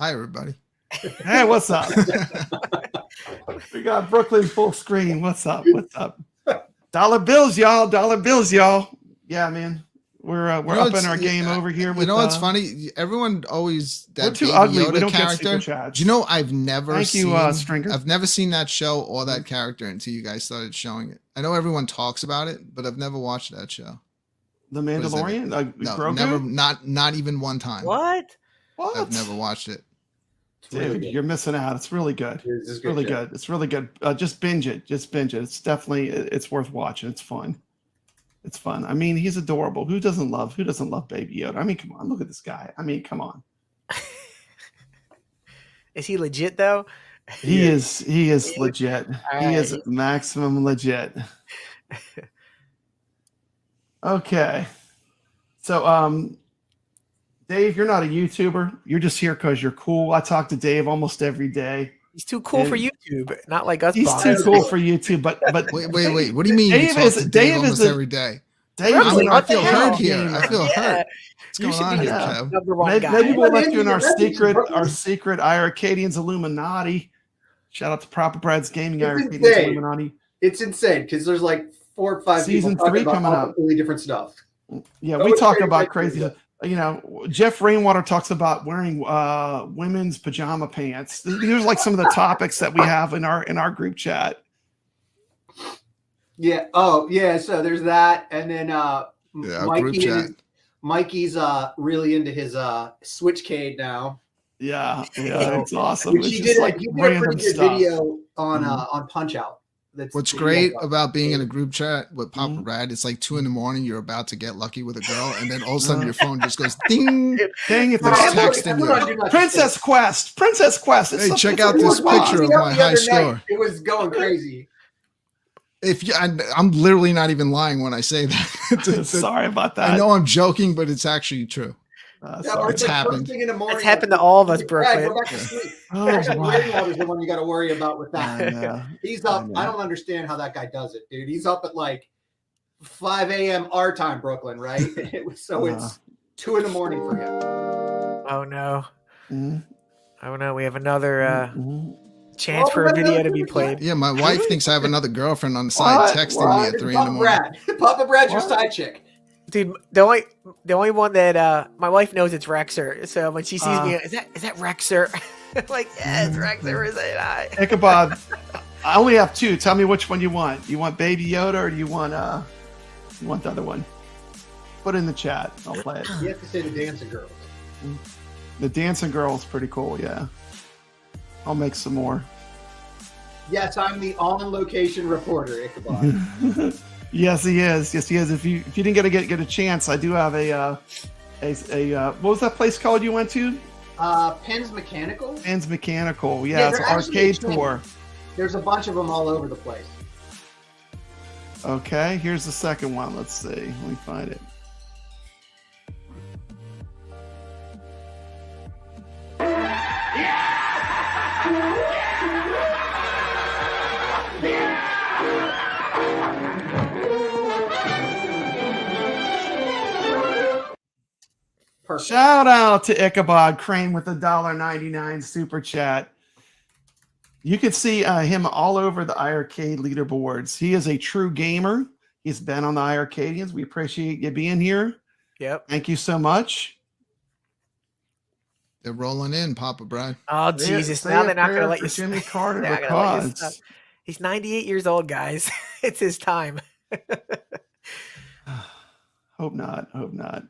Hi, everybody. Hey, what's up? We got Brooklyn full screen. What's up? What's up? Dollar bills, y'all. Dollar bills, y'all. Yeah, man. We're up in our game over here. You know what's funny? Everyone always we're that too Baby ugly. Yoda We don't get character. super chats. Do you know I've never Thank seen? you, Stringer. I've never seen that show or that character until you guys started showing it. I know everyone talks about it, but I've never watched that show. The Mandalorian? No, Grogu? never. Not even one time. What? I've never watched it. Dude, you're missing out. It's really good. It's really good. It's really good. Just binge it. Just binge it. It's definitely it's worth watching. It's fun. It's fun. I mean, he's adorable. Who doesn't love Baby Yoda? I mean, come on, look at this guy. I mean, come on. Is he legit though? He is legit. All He right. is maximum legit. Okay. So Dave, you're not a YouTuber. You're just here because you're cool. I talk to Dave almost every day. He's too cool for YouTube, not like us. He's bombs. too cool for YouTube, but wait. What do you mean? Dave you talk is- to Dave Dave is almost the- every day. Dave I is mean, the I feel hell hurt here. gamer. I feel hurt. What's You going should on be here, Yeah. Kev? number one Maybe, guy. we'll let you in our Brooklyn. secret iiRcadians Illuminati. Shout out to Proper Brad's Gaming It's iiRcadians insane. Illuminati. It's insane because there's like 4 or 5 Season people talking 3 about coming all up. completely different stuff. Yeah, Go we with talk Crazy about Rich crazy. Rich. You know, Jeff Rainwater talks about wearing women's pajama pants. These are like some of the topics that we have in our group chat. Yeah. Oh, yeah. So there's that, and then group chat. Mikey's really into his Switchcade now. Yeah, it's awesome. Which It's he just did, like he did a random pretty good stuff. video on Punch Out. What's great about being in a group chat with Papa Brad, it's like 2 a.m. You're about to get lucky with a girl, and then all of a sudden your phone just goes ding. Dang it! There's texting you. Princess Quest. It's Hey, check it's out a this boss. picture of my high score. It was going crazy. If you, I'm literally not even lying when I say that. Sorry about that. I know I'm joking, but it's actually true. It's happened. It's happened to all of us, Brooklyn. Go back to sleep. Oh, Actually, wow. Rainwater's the one you got to worry about with that. I know. He's up. I don't understand how that guy does it, dude. He's up at like 5 a.m. our time, Brooklyn, right? It's 2 a.m. for him. Oh no. Mm-hmm. Oh no, we have another chance for a video to be played. Yeah, my wife thinks I have another girlfriend on the side texting me at 3 Papa a.m. Brad. Papa Brad's your side chick. Dude, the only one that my wife knows it's Rexer. So when she sees me, is that Rexer? I'm like, yeah, it's Rexer. Is it? Ichabod, I only have 2. Tell me which one you want. You want Baby Yoda or do you want the other one? Put it in the chat. I'll play it. You have to say the dancing girls. The dancing girl is pretty cool. Yeah, I'll make some more. Yes, I'm the on-location reporter, Ichabod. Yes, he is. Yes, he is. If you didn't get a chance, I do have a what was that place called you went to? Penn's Mechanical. Penn's Mechanical. Yeah, it's an they're actually arcade extinct. tour. There's a bunch of them all over the place. Okay, here's the second one. Let's see. Let me find it. Perfect. Shout out to Ichabod Crane with the $1.99 super chat. You can see him all over the iiRcade leaderboards. He is a true gamer. He's been on the iiRcadians. We appreciate you being here. Yep. Thank you so much. They're rolling in, Papa Brad. Oh Jesus! Now they're not going to let you. Jimmy Carter. They're not gonna let you stop. He's 98 years old, guys. It's his time. Hope not. Hope not.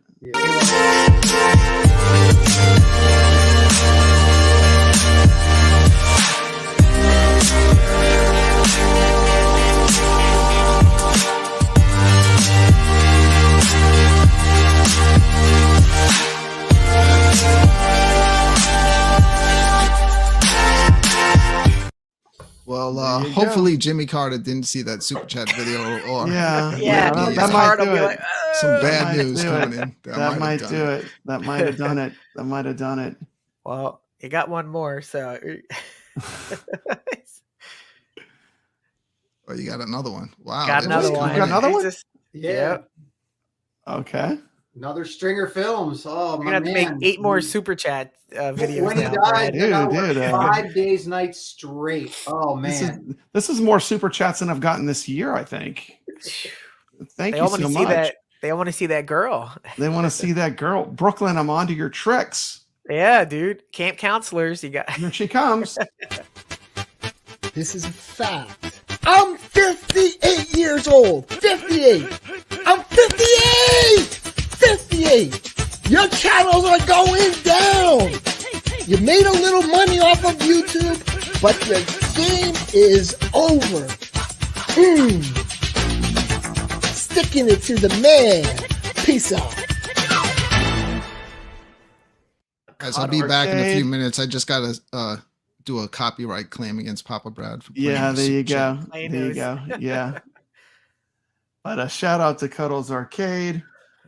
Well, hopefully Jimmy Carter didn't see that super chat video, or that might do it. Like, some bad news coming in. That might do it. That might have done it. That might have done it. Well, you got one more, so. Oh, you got another one. Wow. Got another one. You got another one? Yeah. Okay. Another Stringer Films. Oh, We're my gonna have man. to make 8 more super chat videos When he now. died, Brad. I worked 5 days, nights straight. Oh man. This is more super chats than I've gotten this year, I think. Thank you so much. They all want to see that girl. They want to see that girl. Brooklyn, I'm onto your tricks. Yeah, dude. Camp counselors. You got. Here she comes. This is a fact. I'm 58 years old. 58. I'm 58. 58. Your channels are going down. You made a little money off of YouTube, but the game is over. Sticking it to the man. Peace out. Guys, I'll be back in a few minutes. I just got to do a copyright claim against Papa Brad. For Yeah, there you go. There you go. Yeah. But a shout out to Cuddles Arcade.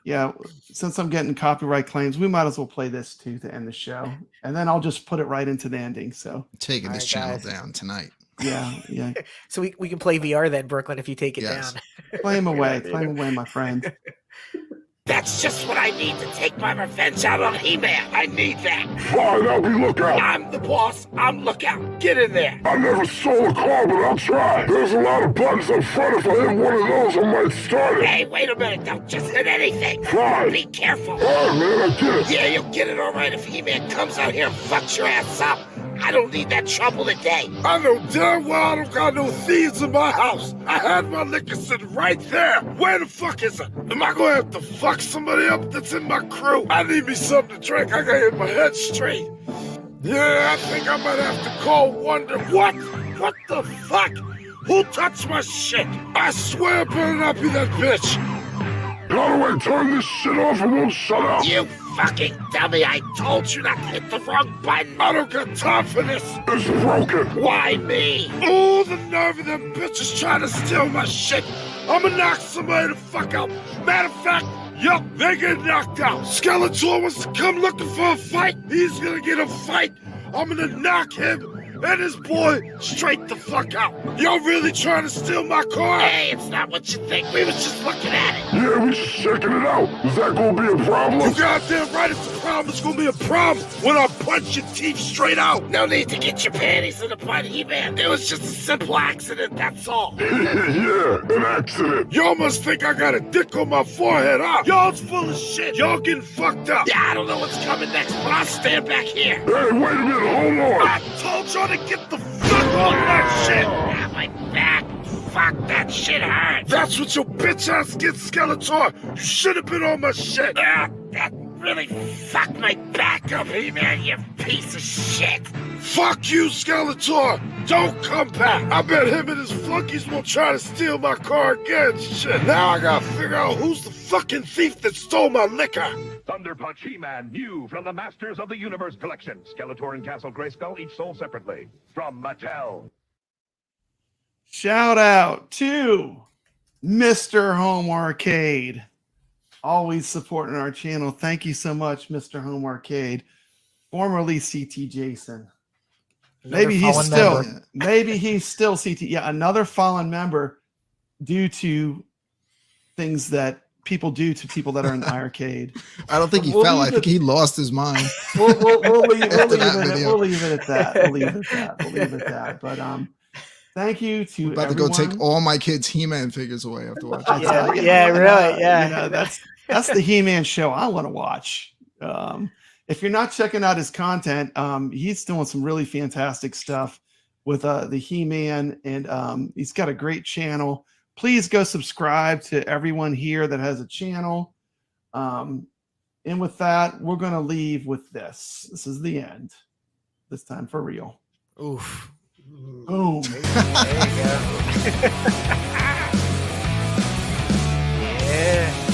Yeah, since I'm getting copyright claims, we might as well play this too to end the show. And then I'll just put it right into the ending. So taking this channel down tonight. Yeah. So we can play VR then, Brooklyn, if you take it down. Play him away, my friend. That's just what I need to take my revenge out on He-Man. I need that. Fine, I'll be lookout. I'm the boss. I'm lookout. Get in there. I never stole a car, but I'll try. There's a lot of buttons up front. If I hit one of those, I might start it. Hey, wait a minute. Don't just hit anything. Fine. Be careful. All right, man, I get it. Yeah, you'll get it all right if He-Man comes out here and fucks your ass up. I don't need that trouble today. I know damn well I don't got no thieves in my house. I had my liquor sitting right there. Where the fuck is it? Am I gonna have to fuck somebody up that's in my crew? I need me something to drink. I gotta get my head straight. Yeah, I think I might have to call Wonder. What? What the fuck? Who touched my shit? I swear it better not be that bitch. How do I turn this shit off? It won't shut up. You fucking dummy. I told you not to hit the wrong button. I don't got time for this. It's broken. Why me? Oh, the nerve of them bitches trying to steal my shit. I'm gonna knock somebody the fuck out. Matter of fact, yup, they get knocked out. Skeletor wants to come looking for a fight. He's gonna get a fight. I'm gonna knock him and his boy straight the fuck out. Y'all really trying to steal my car? Hey, it's not what you think. We was just looking at it. Yeah, we just checking it out. Is that gonna be a problem? You goddamn right it's a problem. It's gonna be a problem when I punch your teeth straight out. No need to get your panties in a butt, He-Man. It was just a simple accident, that's all. Yeah, an accident. Y'all must think I got a dick on my forehead, huh? Y'all's full of shit. Y'all getting fucked up. Yeah, I don't know what's coming next, but I'll stand back here. Hey, wait a minute, hold on. I told y'all to get the fuck on that shit. Ah, my back. Fuck, that shit hurt. That's what your bitch ass gets, Skeletor. You should have been on my shit. Ah, that really fucked my back up, He-Man, you piece of shit. Fuck you, Skeletor. Don't come back. I bet him and his flunkies won't try to steal my car again. Shit. Now I gotta figure out who's the fucking thief that stole my liquor. Thunder Punch He-Man, new from the Masters of the Universe collection. Skeletor and Castle Grayskull, each sold separately. From Mattel. Shout out to Mr. Home Arcade. Always supporting our channel. Thank you so much, Mr. Home Arcade. Formerly CT Jason. Maybe he's still CT. Yeah, another fallen member due to things that people do to people that are in iiRcade. I don't think he fell. I think he lost his mind. We'll leave it at that. We'll leave it at that. But thank you to I'm about to go take all my kids' He-Man figures away after watching. Yeah. That's the He-Man show I want to watch. If you're not checking out his content, he's doing some really fantastic stuff with the He-Man, and he's got a great channel. Please go subscribe to everyone here that has a channel. And with that, we're going to leave with this. This is the end. This time for real. Oof. Boom. There you go. Yeah.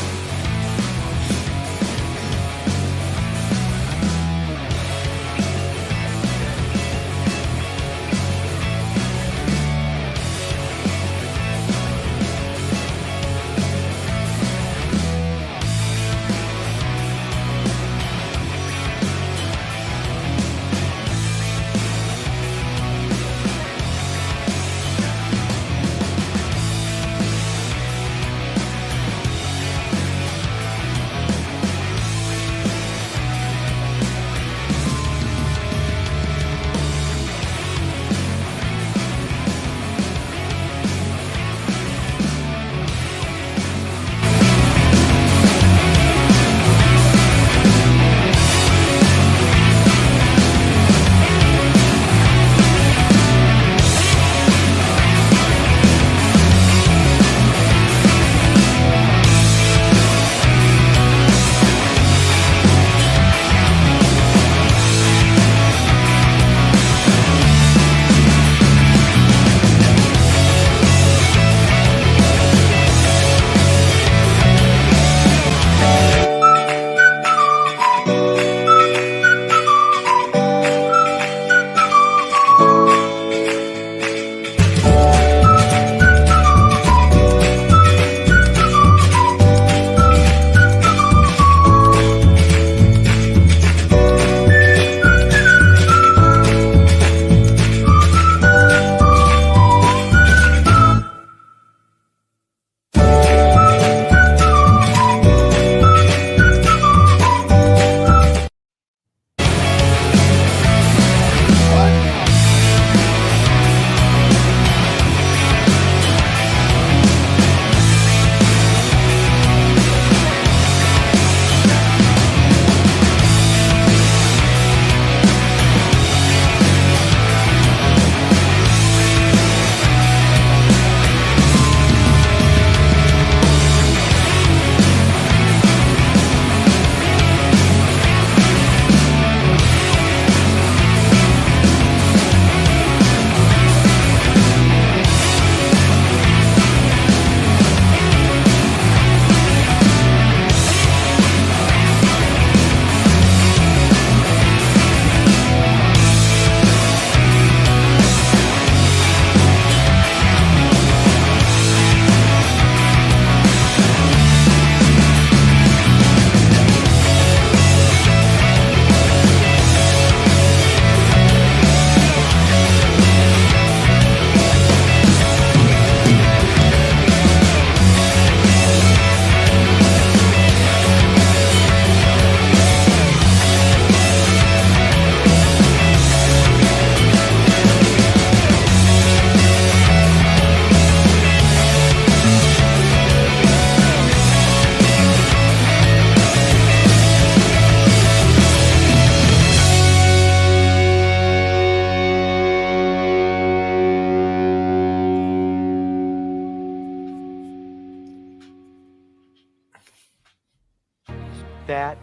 That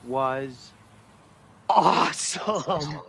was awesome.